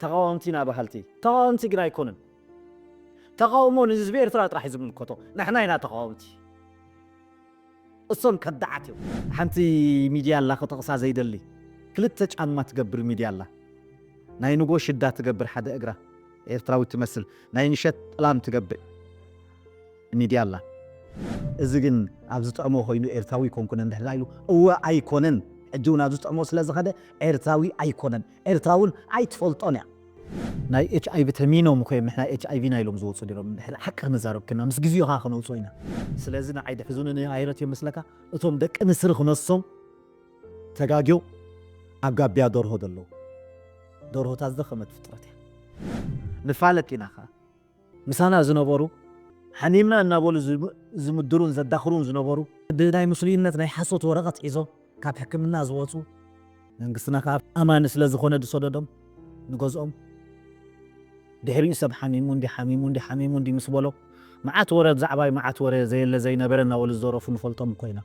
تقاومتنا بحالتي تقاومتي جنا يكونن تقاومون نزبي إرترا راح يزمن كتو نحنا هنا تقاومتي الصوم كدعتي حنتي ميديا الله خطقصا زي دلي كلتش عن ما تقبر ميديا الله ناي نقو شدة تقبر حدا اقرا إرتراوي تمثل ناي نشت لام تقبر ميديا الله إذن عبزت أمو خوينو إرتراوي كونكونن دحنا يلو هو أيكونن أجونا عبزت أمو سلازة خده إرتراوي أيكونن إرتراون أي تفلطونيا ناي HIV تمينو مخيم إحنا HIV نايلوم زود صديرهم إحنا حق نزارب كنا مس جزيو خاخنا وصوينا سلازنا عيد حزوننا عيرت يوم مسلكا أتوم دك نسرخ نصهم تجاجو أبقى بيا دور هذا دور هو تصدق خمت فطرته نفعلت كنا خا مسانا زنبورو حنيمنا النابول زمدرون زدخرون زنبورو دناي مسلمين ناي حصوت ورقة إيزو كاب حكم الناس واتو نقصنا كاب أمان سلاز خونه دصددم نجوزهم دحرين سب حميمون دي مسبولو معات ورد زعباي معات ورد زي اللي زي نبرنا والزورف نفلطم كوينا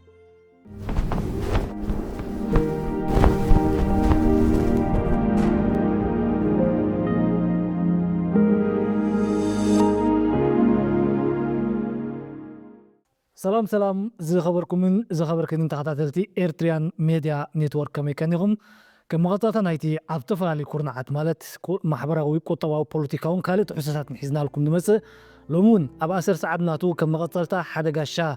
سلام زخبركم تحتاتلتي إيرتريان ميديا نيتورك كميكانيهم كمغطاتا نايتي عبتفا على كورنعات مالت محبراوي قطوا بوليتيكاون كالت حساسات نحزنا لكم نمس لومون أبا أسر سعبناتو كمغطاتا حدا قاشا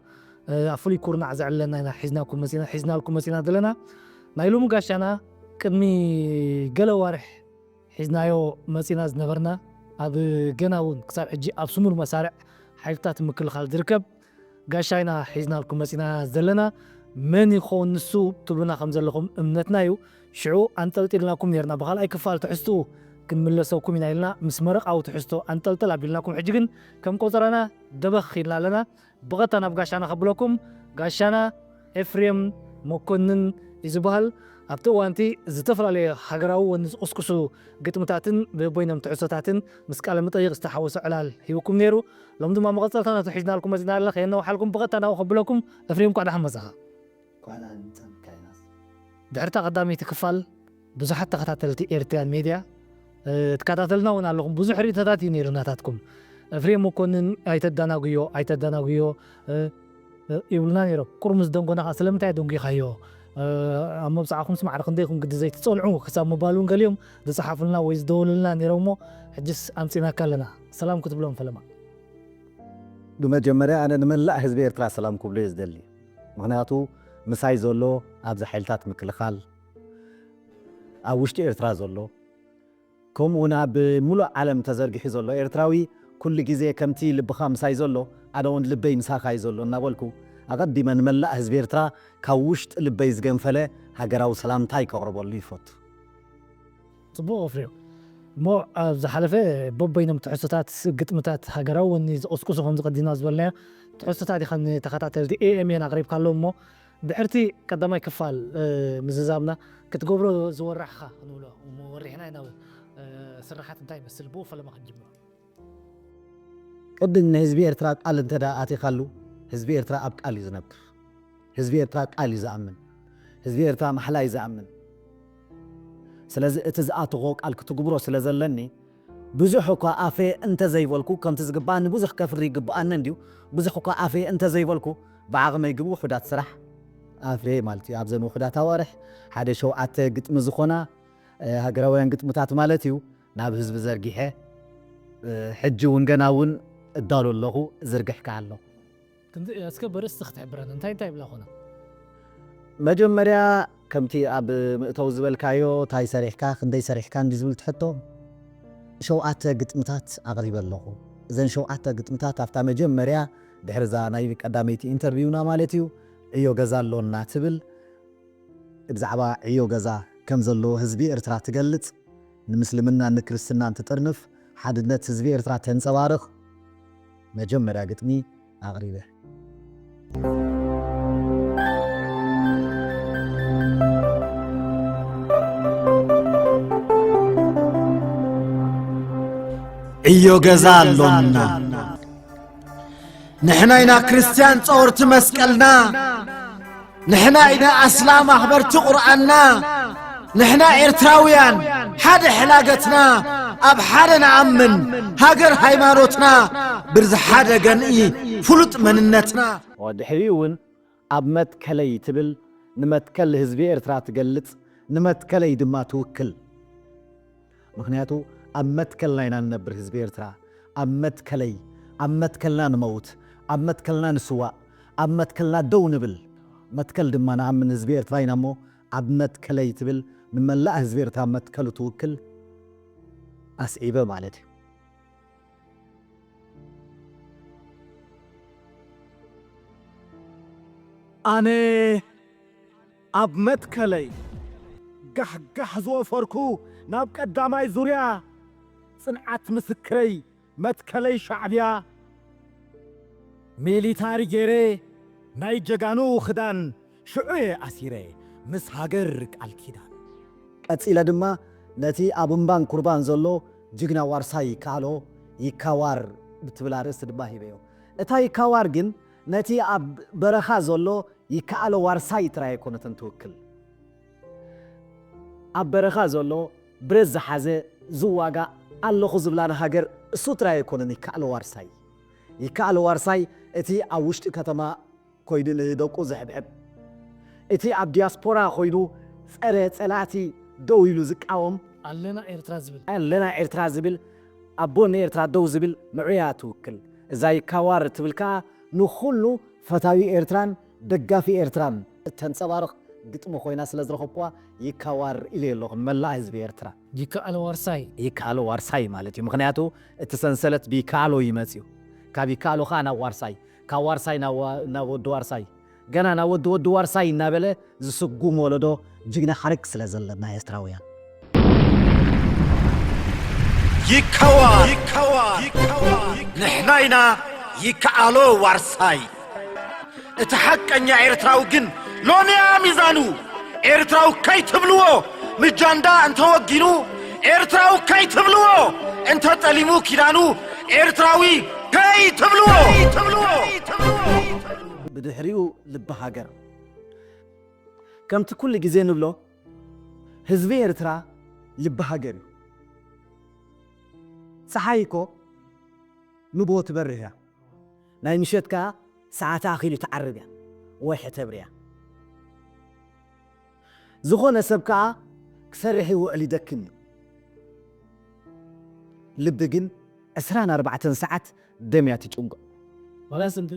أفولي كورنع زعلنا حزنا لكم مسينا دلنا نايلوم قاشانا كدمي قلوارح حزنايو مسينا زنبرنا هذا قناون كساب حجي أبسمور مسارع حيفتات مكل خال دركب قاشاينا حزنا لكم مسينا زلنا من يخون نسو تبلنا خمزة لكم امنتنايو شعو أنتلتل لكم نيرنا بخال أي كفال تحستو كن ملسوكم من عيلنا مسمرق أو تحستو أنتلتل عبلناكم حجيقن كم قوزرنا دبخين لنا بغتنا بقاشانا خبلكم قاشانا إفريم مكونن إزبال أبتو وانتي زتفر علي حقراو ونز أسكسو قتمتاتن ببوينم تعسوتاتن مسكال مطيق استحوص علال هيوكم نيرو لم دما مغطلتنا تحجنا لكم مزينا الله خيرنا وحالكم بغتنا وخبلكم إفريم قاعد حمزها دعرتا قدامي تكفال بزحت تخطاتلتي إيرتريان ميديا تكاتاتلنا ونالهم بزح ريتاتاتي نيرناتاتكم فريم مكونن ايتداناغيو يقولنا نيرو كرمز دونغونا سلمتاي دونغي خايو اما بصحاكم سمع رخنديكم قد زي تصلعوا حساب موبايلون قاليوم دصحافلنا ويزدولنا نيرومو حجس امسينا كلنا سلام كتب لهم فلما بمجمرة أنا نملأ حزب إيرترا سلام كوبلي يزدلي مغنياتو مساي زولو أبز حيلتات مكلخال أوشتي إيرترا زولو كم ونا بملو عالم تزرقحي زولو إيرتراوي كل جزء كمتي لبخا مساي زولو أنا وند لبي مساخاي زولو نقولكو أقدم من ملأ حزب إيرترا كوشت لبي زجنفله هجراو سلام تاي كقربوا اللي فوت صبوا أفريو مو زحلفة ببينهم تحسطات قطمتات هجراو وني أسكسهم زقدينا زبلنا تحسطات خن تخطات دي AM أنا قريب قالوا مو دحرتي قدما يكفال مززامنا كتقبرو زور رحخة نقوله وموريحنا هنا سرحات انتاي بس البو فلما خنجمه قد إن حزب إيرترا قال انت دا آتي خلو حزب إيرترا أبقى قال يزنب حزب إيرترا قال يزأمن حزب إيرترا محلا يزأمن سلازي اتزقات غوك قال كتقبرو سلازلني بزحوكا آفي انت زي والكو كم تزقبان بزح كفري قبقان نديو بزحوكا آفي انت زي والكو بعغم يقبو حدات سرح آفري مالتي عبزن وخدات هوارح حدا شوعات قطم زخونا هقراوين قطمتات مالتيو ناب حزب زرقيحة حجي ونقناون ادالو اللغو زرقح كعالو كنت اسكبر استختع بران انتاي بلاخونا مجمريا كمتي اب مئتو زبلكايو تاي سريحكا خندي سريحكا ندي زبل تحطو شوعات قطمتات اغريب اللغو زين شوعات قطمتات افتا مجمريا دحرزا ناي قداميتي انترفيونا مالتيو ايو غزالونا تبل بزعبا ايو غزا كم زلو حزب إيرترا تقلت نمسلمنا نكرستنا تطرنف حددنا حزب إيرترا تنصوارخ مجمريا قطمي اغريبه ايو غزالونا نحنا إنا كريستيان صورت مسكلنا نحنا إنا أسلام أخبرت قرآننا نحنا إرتراويان حد حلاقتنا أب حدا نعمن هاجر هايمانوتنا برز حدا جنئي فلوت مننتنا ودحريون أب متكلي تبل نمتكل هزبي إرترا تقلت نمتكلي دما توكل مخنياتو أب متكلنا نبر هزبي إرترا أب متكلي أب متكلنا نموت أب متكلنا نسواء أب متكلنا دو نبل متكل دما نعمن هزبي إرترا ينمو أب متكلي تبل نملا هزبي إرترا متكلو توكل أسئبة مالتي أنا أب متكلي قح زوفركو ناب قداماي زوريا صنعت مسكري متكلي شعبيا ميليتاري جيري ناي جغانو خدان شعوي أسيري مس هاجر قال كيدان قصيلا دما نتي أبنبان قربان زلو جغنا وارساي كالو يكاوار بتبلارس دما هيبيو اتا يكاوار جن نتي أب برخا زلو يكالو وارساي تراي كونتن توكل أب برخا زلو برز حازه زواغا الله خزبلان هاجر سوتراي كونن يكالو وارساي اتي أوشت كتما كويدن يدوكو زحبحب اتي أب دياسبورا خويدو سأرت سلاتي دو يلو زكاوم ኣለና ኤርትራ ዝብል ኤርትራ ዝብል ኣቦን ኤርትራ ደው ዝብል ምዕያ ትውክል እዛ ይካዋር ትብልካ ንኹሉ ፈታዊ ኤርትራን ደጋፊ ኤርትራን እተንጸባርቕ ግጥሚ ኮይና ስለ ዝረኸብዋ ይካዋር ኢለ ኣለኹ መላእ ህዝቢ ኤርትራ ይከኣሎ ዋርሳይ ማለት እዩ ምክንያቱ እቲ ሰንሰለት ቢከኣሎ ይመፅዩ ካብ ይከኣሎኻ ናብ ዋርሳይ ካብ ዋርሳይ ናብ ወዲ ዋርሳይ ገና ናብ ወዲ ዋርሳይ እናበለ ዝስጉም ወለዶ ጅግና ሓርቅ ስለ ዘለና ኤርትራውያን يكوار نحناينا يكالو وارساي اتحقنيا ايرتراو جن لونيا ميزانو ايرتراو كاي تبلوو مجاندا انت وغينو ايرتراو كاي تبلوو انت تليمو كيدانو ايرتراوي كاي تبلوو بدحريو لب هاجر كمت كل جزء نبلو حزب ايرترا لب هاجر صحايكو نبوت بريها ناي مشيتكا ساعات اخيل تعربيا ويح تبريا زغونه سبكا كسرحي وقلي دكني لبجن 24 ساعات دميا تچونغ ولازم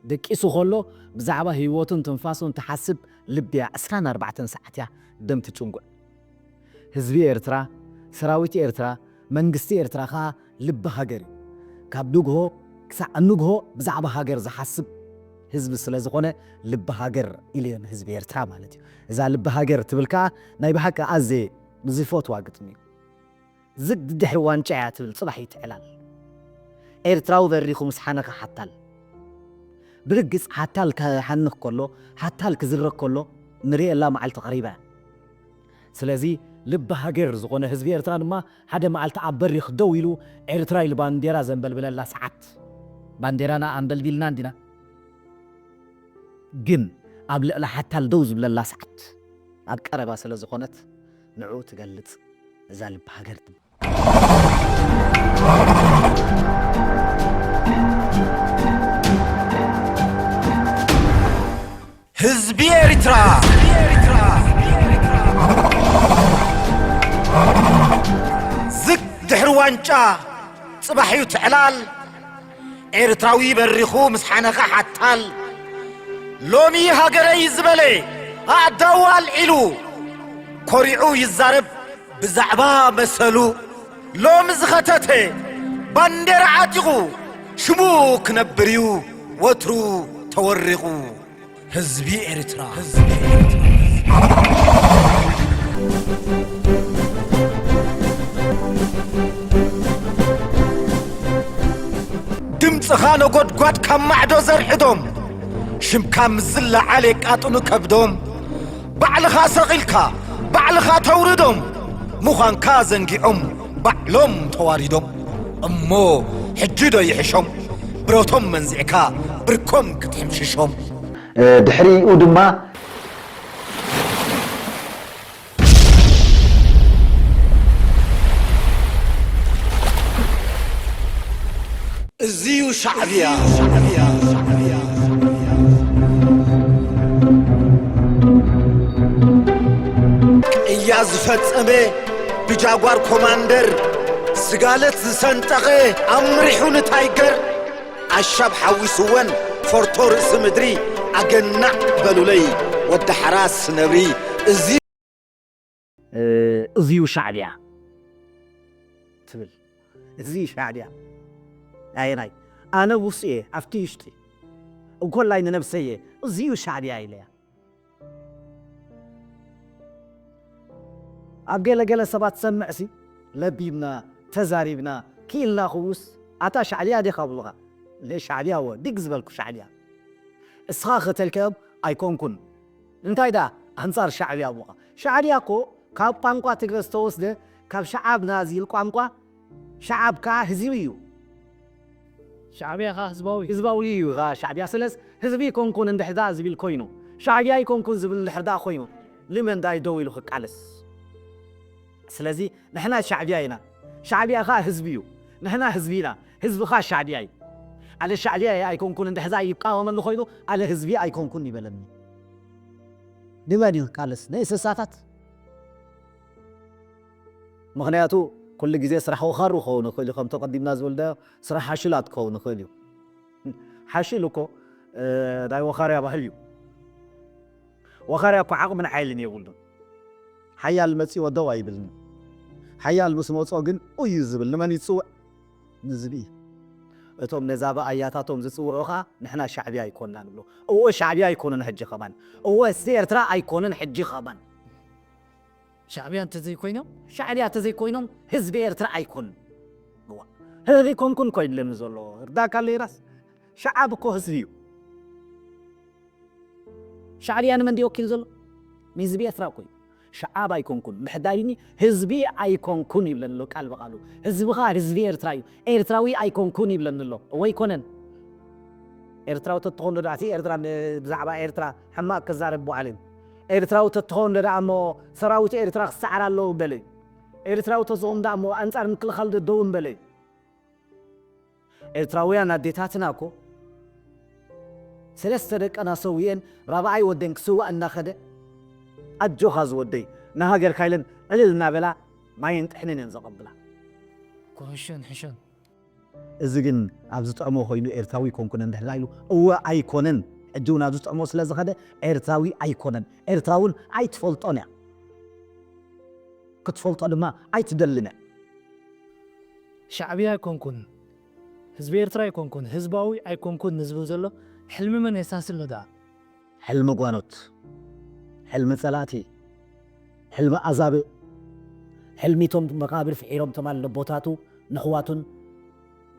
دقيسو خلو بزعبه هيوتن تنفاسون تحسب لبيا 24 ساعات يا دم تچونغ حزبي إرترا سراويتي إرترا منغستي إرترا خا لب هاجري كاب دوغو كسا انوغو بزعبه هاجر زحسب حزب سلازخونه لب هاجر إلين حزب إرترا مالتي إذا لب هاجر تبلكا ناي بحكا أزي بزيفوت واقتني زد دحر وانچا تبل صباح يتعلال إرتراو بريخو مسحانك حتال برقص حتال كحنخ كله حتال كزرق كله نري الله معلت قريبا سلازي لب هاجر زغونه حزب إرترا ما حدا معلت عبر يخدو يلو إرترا البانديرا زنبل بلا ساعات بانديرانا عندل بيلنا عندنا جن قبل لا حتى الدوز بلا ساعات أقرب سلا زغونت نعو تقلت إذا لب هاجر حزب إرترا زك دحر وانچا صباحيو تعلال إرتراوي بريخو مسحانخا حتال لومي هاجري زبلي أعدوال إلو كوريعو يزارب بزعبا مسلو لوم زختته باندير عاتقو شموك نبريو وترو تورغو حزبي إرترا دمت خانو قد كم معدو زرحدهم شمكام زلا عليك أطنو كبدهم بعلخا سغيلكا بعلخا توردهم مخان كازنجيهم بعلهم تواردهم أمو حجدو يحشهم بروتهم منزعكا بركم كتحمششهم دحري ودما እዚዩ ሻዕብያ ቅያ ዝፈጸመ ብጃጓር ኮማንደር ስጋለት ዝሰንጠቐ ኣምሪሑ ንታይገር ኣሻብ ሓዊስወን ፎርቶ ርእሲ ምድሪ ኣገናዕ በሉለይ ወዲ ሓራስ ነብሪ እዚዩ ሻዕብያ ትብል እዚ ሻዕብያ ኣይናይ ኣነ ውስኤ ኣፍቲ ይሽጢ እኮላይ ንነብሰየ እዚዩ ሻዕብያ ኢለያ ኣብ ገለገለ ሰባት ሰምዕሲ ለቢብና ተዛሪብና ኪኢልና ኽውስ ኣታ ሻዕብያ ዲኻ ብሉኻ ሻዕብያ ወ ዲግ ዝበልኩ ሻዕብያ እስኻ ኽተልከብ ኣይኮንኩን እንታይ ዳ ኣንጻር ሻዕብያ ብሉኻ ሻዕብያ እኮ ካብ ቋንቋ ትግረ ዝተወስደ ካብ ሸዓብ ናዚል ቋንቋ ሸዓብ ከዓ ህዝቢ እዩ ሻዕብያ ኻ ህዝባዊ እዩ ሻዕብያ ስለስ ህዝቢ ይኮንኩን እንድሕዳ ዝብል ኮይኑ ሻዕብያ ይኮንኩን ዝብል እንድሕዳ ኮይኑ ልመን ዳይ ደው ኢሉ ክቃለስ ስለዚ ንሕና ሻዕብያ ኢና ሻዕብያ ኻ ህዝቢ እዩ ንሕና ህዝቢ ኢና ህዝብኻ ሻዕብያ እዩ ኣለ ሻዕብያ ኣይኮንኩን እንድሕዳ ይቃወመሉ ኮይኑ ኣለ ህዝቢ ኣይኮንኩን ይበለኒ ንመን እዩ ክቃለስ ንእንስሳታት ምክንያቱ ኩሉ ግዜ ስራሕ ወኻሩ ክኸውን ይኽእል እዩ ከም ተቐዲምና ዝበልናዮ ስራሕ ሓሽላት ክኸውን ይኽእል እዩ ሓሽል እኮ ናይ ወኻርያ ባህል እዩ ወኻርያ እኮ ዓቕምን ሓይልን የብሉን ሓያል መፂዎ ደው ኣይብልኒ ሓያል ምስ መፆ ግን እዩ ዝብል ንመን ይፅውዕ ንዝቢ እቶም ነዛ በኣያታቶም ዝፅውዑ ኸ ንሕና ሻዕብያ ኣይኮንና ንብሎ እዎ ሻዕብያ ኣይኮኑን ሕጂ ኸማን እዎ እስቲ ኤርትራ ኣይኮኑን ሕጂ ኸማን ሻዕብያ እንተዘይኮይኖም ሻዕብያ እንተዘይኮይኖም ህዝቢ ኤርትራ ኣይኮኑን ህዝቢ ኮንኩን ኮይኑለን ዘሎ እርዳካ ለይራስ ሸዓብ እኮ ህዝቢ እዩ ሻዕብያ ንመን ወኪል ዘሎ ንህዝቢ ኤርትራ ኮይኑ ሸዓብ ኣይኮንኩን ምሕዳይኒ ህዝቢ ኣይኮንኩን ይብለን ኣሎ ቃል በቃሉ ህዝብኻ ህዝቢ ኤርትራ እዩ ኤርትራዊ ኣይኮንኩን ይብለን ኣሎ ወይ ኮነን ኤርትራዊ ተትኾን ዳዕቲ ኤርትራ ብዛዕባ ኤርትራ ሕማቅ ክዛረብ በዓልን ኤርትራዊ ተትኾን ዳ እሞ ሰራዊት ኤርትራ ክሰዓር ኣለዎ በለ ኤርትራዊ ተዝኦም ዳ እሞ ኣንጻር ምክልኻል ደው በለ ኤርትራውያን ኣዴታትና እኮ ሰለስተ ደቀና ሰውየን ራብዓይ ወደን ክስዋእ እናኸደ ኣጆኻ ዝወደይ ንሃገር ካይለን ዕልል እናበላ ማይን ጥሕንን እየን ዘቐብላ ኮንሽን ሕሽን እዚ ግን ኣብ ዝጠዕሞ ኮይኑ ኤርትራዊ ኮንኩን እንድሕላ ኢሉ እወ ኣይኮነን ሕጂ እውን ኣብ ዝጠዕሞ ስለ ዝኸደ ኤርትራዊ ኣይኮነን ኤርትራውን ኣይትፈልጦን እያ ክትፈልጦ ድማ ኣይትደልን ሻዕብያ ኣይኮንኩን ህዝቢ ኤርትራ ኣይኮንኩን ህዝባዊ ኣይኮንኩን ንዝብል ዘሎ ሕልሚ መን የሳስሎ ዳ ሕልሚ ጓኖት ሕልሚ ጸላቲ ሕልሚ ኣዛብእ ሕልሚቶም መቃብር ፍሒሮም ተማል ቦታቱ ንኽዋቱን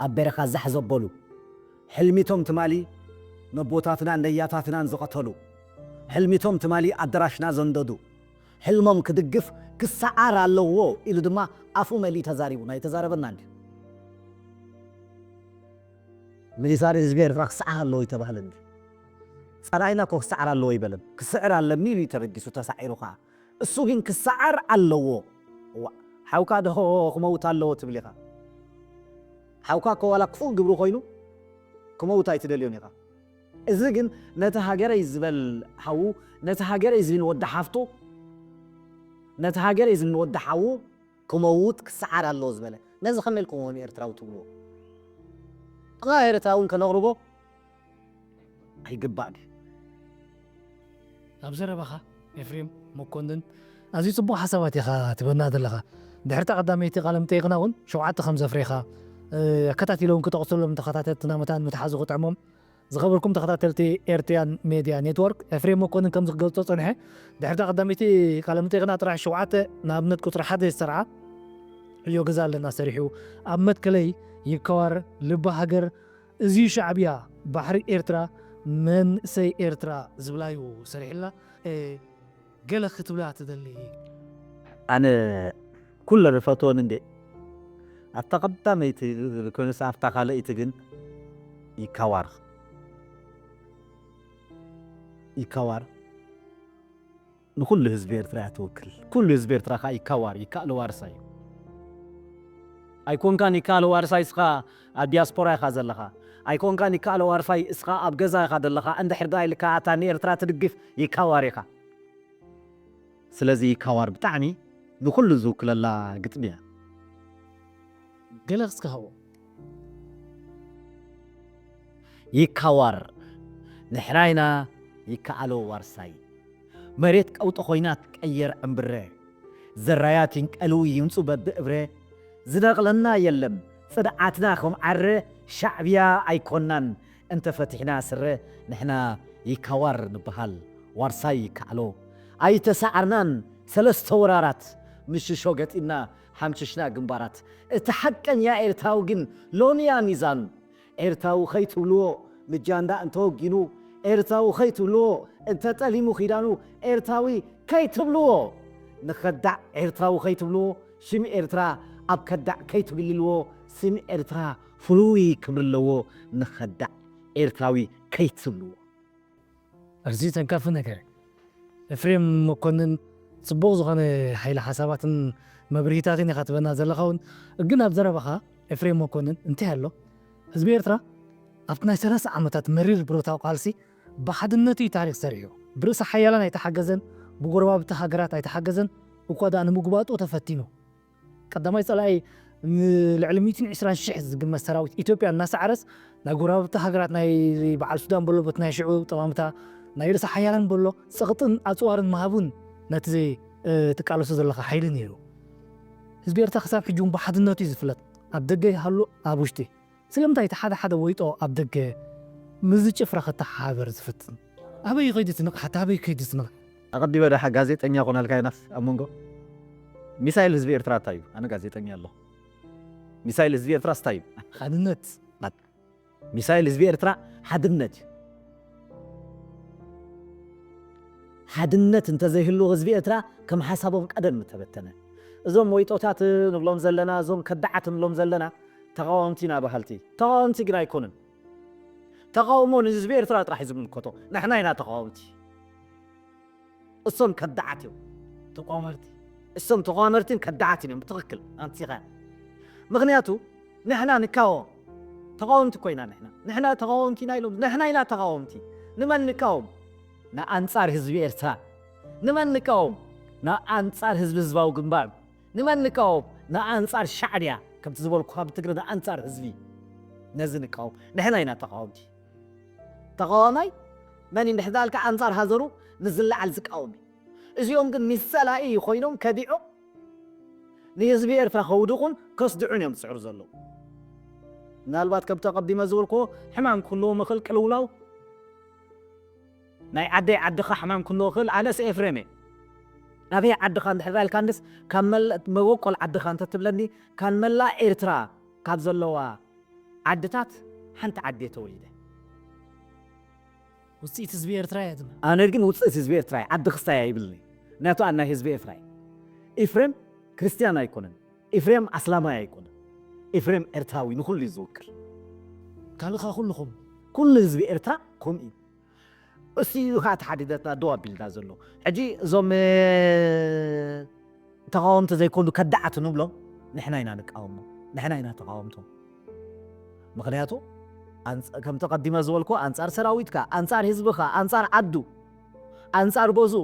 ኣብ በረኻ ዛሕዘበሉ ሕልሚቶም ትማሊ ነቦታትና ነያታትናን ዝቐተሉ ሕልሚቶም ትማሊ ኣዳራሽና ዘንደዱ ሕልሞም ክድግፍ ክሰዓር ኣለዎ ኢሉ ድማ ኣፉ መሊ ተዛሪቡ ናይ ተዛረበና እንዲ ሚሊታሪ ህዝቢ ኤርትራ ክሰዓር ኣለዎ ይተባህለ እንዲ ጸራይና ኮ ክሰዓር ኣለዎ ይበለን ክስዕር ኣለኒ ኢሉ ተረጊሱ ተሳዒሩ ከዓ እሱ ግን ክሰዓር ኣለዎ ሓውካ ደሆ ክመውት ኣለዎ ትብል ኢኻ ሓውካ ከዋላ ክፉእ ግብሩ ኮይኑ ክመውት ኣይትደልዮን ኢኻ እዚ ግን ነቲ ሃገረይ ዝበል ሓዉ ነቲ ሃገረይ ዝብል ወዲ ሓፍቱ ነቲ ሃገረይ ዝብል ወዲ ሓዉ ክመውት ክሰዓር ኣለዎ ዝበለ ነዚ ከመይ ኢልኩም ኤርትራዊ ትብልዎ እኻ ኤርትራውን ከነቕርቦ ኣይግባእ ድ ኣብ ዘረባኻ ኤፍሬም መኮንን ኣዝዩ ጽቡቕ ሓሳባት ኢኻ ትበና ዘለኻ ድሕሪ ቀዳመይቲ ቃለ መጠይቕና እውን 7 ከም ዘፍሪኻ ኣከታቲሎም ክተቕፅሎም ተኸታተልትና መታን ምትሓዙ ክጥዕሞም ዝኸበርኩም ተኸታተልቲ ኤርትራን ሚድያ ኔትወርክ ኤፍሬም መኮንን ከም ዝገልጾ ፀንሐ ድሕሪ ቀዳመይቲ ቃለ መጠይቕና ጥራሕ 7 ንኣብነት ቁፅሪ 1 ዝሰርዓ ሕዮ ገዛ ኣለና ሰሪሑ ኣብ መትከለይ ይከዋር ልቢ ሃገር እዚ ሻዕብያ ባሕሪ ኤርትራ መንእሰይ ኤርትራ ዝብላዩ ሰሪሕላ ገለ ክትብላ ትደሊ ኣነ ኩለ ርፈቶን እንዴ ኣብታ ቀዳመይቲ ኮንስ ኣብታ ካልአይቲ ግን ይከዋር نكل حزب إرترا توكل كل حزب إرترا خا يكوار يكال وارساي ኣይኮን ካን ይካሎ ዋርሳይ እስኻ ኣብ ዲያስፖራ ኢኻ ዘለኻ ኣይኮን ካን ይካሎ ዋርፋይ እስኻ ኣብ ገዛ ኢኻ ዘለኻ እንድሕር ዳ ኢልካ እታ ንኤርትራ ትድግፍ ይካዋር ኢኻ ስለዚ ይካዋር ብጣዕሚ ንኩሉ ዝውክለላ ግጥም እያ ገለጽ ከኸው ይካዋር ንሕራይና ይከኣሎ ዋርሳይ መሬት ቀውጦ ኮይና ትቀየር ዕምብረ ዘራያት ይንቀልው ይምፁ በብእብረ ዝነቕለና የለም ጽድዓትና ከም ዓረ ሻዕብያ ኣይኮናን እንተ ፈቲሕና ስረ ንሕና ይካዋር ንበሃል ዋርሳይ ይከኣሎ ኣይተሰዓርናን ሰለስተ ወራራት ምሽሾ ገጢና ሓምሽሽና ግንባራት እቲ ሓቀኛ ኤርታዊ ግን ሎንያ ሚዛኑ ኤርታዊ ኸይትብልዎ ምጃንዳ እንተወጊኑ ኤርታዊ ኸይትብልዎ እንተጠሊሙ ኺዳኑ ኤርታዊ ከይትብልዎ ንኸዳዕ ኤርትራዊ ኸይትብልዎ ሽሚ ኤርትራ ኣብ ከዳዕ ከይትብልልዎ ስሚ ኤርትራ ፍሉይ ክብሪ ኣለዎ ንኸዳዕ ኤርትራዊ ከይትብልዎ እርዚ ተንካፍ ነገር ኤፍሬም መኮንን ጽቡቕ ዝኾነ ሓይሊ ሓሳባትን መብርሂታትን ኢኻ ትበና ዘለኻውን ግን ኣብ ዘረባኻ ኤፍሬም መኮንን እንታይ ኣሎ ህዝቢ ኤርትራ ኣብቲ ናይ 30 ዓመታት መሪር ብሮታዊ ቃልሲ ብሓድነት እዩ ታሪክ ሰሪዑ ብርእሲ ሓያላን ኣይተሓገዘን ብጎረባብቲ ሃገራት ኣይተሓገዘን እኳ ዳ ንምግባጡ ተፈቲኑ ቀዳማይ ጸላኢ ልዕሊ 120,000 ዝግመት ሰራዊት ኢትዮጵያ እናሰዓረስ ናይ ጎረባብቲ ሃገራት ናይ በዓል ሱዳን በሎ በት ናይ ሽዑ ጠማምታ ናይ ርእሲ ሓያላን በሎ ሰቕጥን ኣፅዋርን መሃቡን ነቲ ትቃለሶ ዘለኻ ሓይሊ ነይሩ ህዝቢ ኤርትራ ክሳብ ሕጂ እውን ብሓድነቱ እዩ ዝፍለጥ ኣብ ደገ ይሃሉ ኣብ ውሽጢ ስለምንታይ እቲ ሓደ ሓደ ወይጦ ኣብ ደገ ምዝ ጭፍራ ከተሓበር ዝፍትን ኣበይ ኸይዲ ትንቕ ሓታ ኣበይ ከይዲ ትንቕ ኣቐዲመ ዳሓ ጋዜጠኛ ኮናልካ ኢናስ ኣብ መንጎ ሚሳይል ህዝቢ ኤርትራ እንታይ እዩ ኣነ ጋዜጠኛ ኣለኹ ሚሳይል ህዝቢ ኤርትራ ስታይ እዩ ሓድነት ሚሳይል ህዝቢ ኤርትራ ሓድነት እዩ ሓድነት እንተዘይህሉ ህዝቢ ኤርትራ ከም ሓሳቦም ቀደም ተበተነ እዞም ወይጦታት ንብሎም ዘለና እዞም ከዳዓት ንብሎም ዘለና ተቃወምቲ ኢና ባህልቲ ተቃወምቲ ግን ኣይኮኑን ተቃውሞ ንህዝቢ ኤርትራ ጥራሕ ዝምልከቶ ንሕና ኢና ተቃወምቲ እሶም ከዳዓት እዮም ተቋመርቲ እሶም ተቃወመርትን ከዳዓትን እዮም ብትኽክል ኣንቲኻ ምክንያቱ ንሕና ንካወም ተቃወምቲ ኮይና ንሕና ተቃወምቲ ኢና ኢሎም ንሕና ኢና ተቃወምቲ ንመን ንቃወም ንኣንጻር ህዝቢ ኤርትራ ንመን ንቃወም ንኣንጻር ህዝቢ ህዝባዊ ግንባር ንመን ንቃወም ንኣንጻር ሻዕርያ ከምቲ ዝበልኩ ኣብ ትግሪ ንኣንጻር ህዝቢ ነዚ ንቃወም ንሕና ኢና ተቃወምቲ ተቃዋማይ መን እንድሕዳልካ ኣንጻር ሃዘሩ ንዝለዓል ዝቃወም እዚኦም ግን ምሰላኢ ኮይኖም ከዲዑ ንህዝቢ ኤርትራ ከውድቑን ከስድዑን እዮም ዝስዕሩ ዘለዉ ምናልባት ከም ተቐዲመ ዝበልኮ ሕማም ክህልዎ ምኽእል ቅልውላው ናይ ዓደይ ዓድኻ ሕማም ክህልዎ ክእል ኣነስ ኤፍሬም እየ ናበይ ዓድኻ እንድሕር ኢልካ ንስ ካብ መበቆል ዓድኻ እንተትብለኒ ካብ መላእ ኤርትራ ካብ ዘለዋ ዓድታት ሓንቲ ዓዲ ተወሊደ ውፅኢት ህዝቢ ኤርትራ እያ ድማ ኣነ ግን ውፅኢት ህዝቢ ኤርትራ ዓዲ ክስታይ ኣይብልኒ ናቱ ኣና ህዝቢ ኤርትራ ኤፍሬም ክርስቲያን ኣይኮነን ኤፍሬም ኣስላማይ ኣይኮነን ኤፍሬም ኤርትራዊ ንኩሉ እዩ ዝውክል ካልእኻ ኩልኹም ኩሉ ህዝቢ ኤርትራ ከምኡ እዩ እስቲ ከዓ ተሓዲደትና ደው ኣቢልና ዘሎ ሕጂ እዞም ተቃወምቲ ዘይኮኑ ከዳዓት ንብሎም ንሕና ኢና ንቃወሞ ንሕና ኢና ተቃወምቶም ምክንያቱ ከም ተቐዲመ ዝበልኮ ኣንጻር ሰራዊትካ ኣንጻር ህዝብኻ ኣንጻር ዓዱ ኣንጻር ቦዙ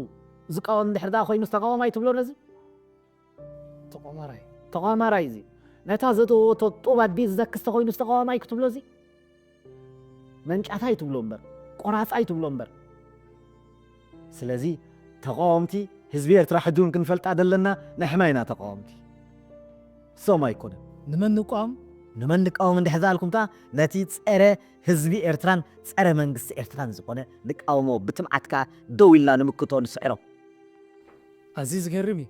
ዝቃወም ድሕርዳ ኮይኑ ተቃወማይ ትብሎ ነዚ ተቃወማራይ እዚ ነታ ዘተወቶ ጡብ ኣዲስ ዘክስተ ኮይኑ ተቃወማይ ክትብሎ እዚ መንጫታይ ትብሎ እምበር ቆራፃይ ትብሎ እምበር ስለዚ ተቃወምቲ ህዝቢ ኤርትራ ሕዱን ክንፈልጣ ደለና ንሕና ኢና ተቃወምቲ ሶም ኣይኮነን ንመን ንቃወም እንድሕር ዛልኩምታ ነቲ ፀረ ህዝቢ ኤርትራን ፀረ መንግስቲ ኤርትራን ዝኾነ ንቃወሞ ብትምዓትካ ደው ኢልና ንምክቶ ንስዕሮ ኣዝዩ ዝገርም እዩ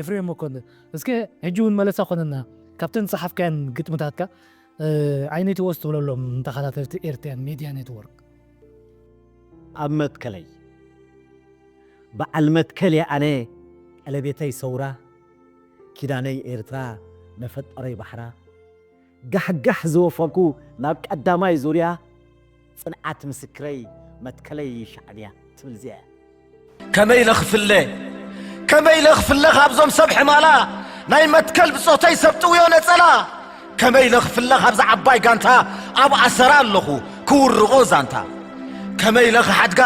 ኤፍሬም መኮንን እስከ ሕጂ እውን መለሳ ኮነና ካብተን ፀሓፍካያን ግጥምታትካ ዓይነት ወስ ትብለሎም ተኸታተልቲ ኤርትራን ሚድያ ኔትወርክ ኣብ መትከለይ በዓል መትከለይ ኣነ ቀለቤተይ ሰውራ ኪዳነይ ኤርትራ መፈጠረይ ባሕራ ጋሕጋሕ ዝወፈኩ ናብ ቀዳማይ ዙርያ ጽንዓት ምስክረይ መትከለይ ሻዕብያ ትብል እዚኣ ከመይ ለኽፍለ ካብዞም ሰብ ሕማላ ናይ መትከል ብጾተይ ሰብጥውዮ ነጸላ ከመይ ለኽፍለኽ ኣብዛ ዓባይ ጋንታ ኣብ ኣሰራ ኣለኹ ክውርቖ ዛንታ ከመይ ለኽ ሓድጋ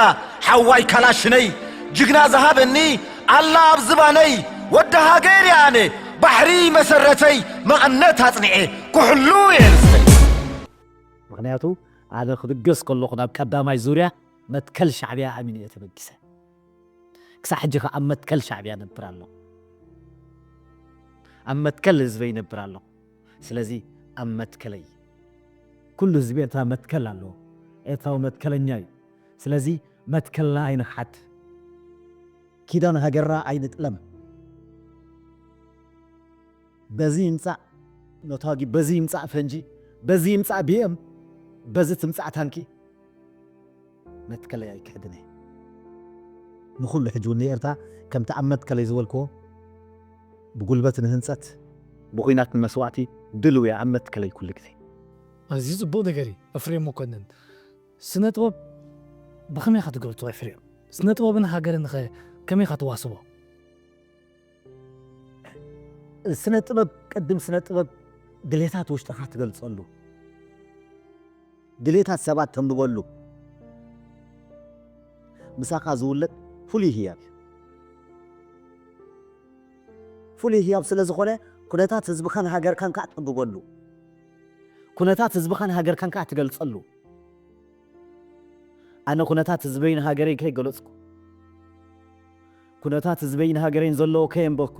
ሓዋይ ካላሽነይ ጅግና ዝሃበኒ ኣላ ኣብ ዝባነይ ወዲ ሃገር እየ ኣነ ባሕሪ መሰረተይ መቐነት ኣጽኒዐ ኩሕሉ የንስተይ ምክንያቱ ኣነ ክድገስ ከለኹ ናብ ቀዳማይ ዙርያ መትከል ሻዕብያ ኣሚን እየ ተበጊሰ ክሳብ ሕጂ ከዓ ኣብ መትከል ሻዕብያ ነብር ኣለኹ ኣብ መትከል ህዝበይ ይነብር ኣለኹ ስለዚ ኣብ መትከለይ ኩሉ ህዝቢ ኤርትራ መትከል ኣለዎ ኤርትራዊ መትከለኛ እዩ ስለዚ መትከልና ኣይንኽሓድ ኪዳን ሃገርና ኣይንጥለም በዚ ይምፃእ ነታዋጊ በዚ ይምፃእ ፈንጂ በዚ ይምፃእ ቢኤም በዚ ትምፃእ ታንኪ መትከለይ ኣይክሕድን እየ ንኩሉ ሕጂ እውን ኤርትራ ከምቲ ኣብ መትከለይ ዝበልክዎ ብጉልበት ንህንፀት ብኩናት ንመስዋዕቲ ድልው እያ ኣብ መትከለይ ኩሉ ግዜ ኣዝዩ ጽቡቕ ነገር እዩ ኤፍሬም መኮንን ስነ ጥበብ ብኸመይ ኢኻ ትገልጾ ኤፍሬም ስነ ጥበብን ሃገርን ኸ ከመይ ኢኻ ትዋስቦ ስነ ጥበብ ቅድም ስነ ጥበብ ድሌታት ውሽጥኻ ትገልጸሉ ድሌታት ሰባት ተንብበሉ ምሳኻ ዝውለድ ፍሉይ ህያብ ፍሉይ ህያብ ስለ ዝኾነ ኩነታት ህዝብኻን ሃገርካን ከዓ ትንብበሉ ኩነታት ህዝብኻን ሃገርካን ከዓ ትገልጸሉ ኣነ ኩነታት ህዝበይን ሃገረይ ከይገለጽኩ ኩነታት ህዝበይን ሃገረይን ዘለዎ ከየንበኩ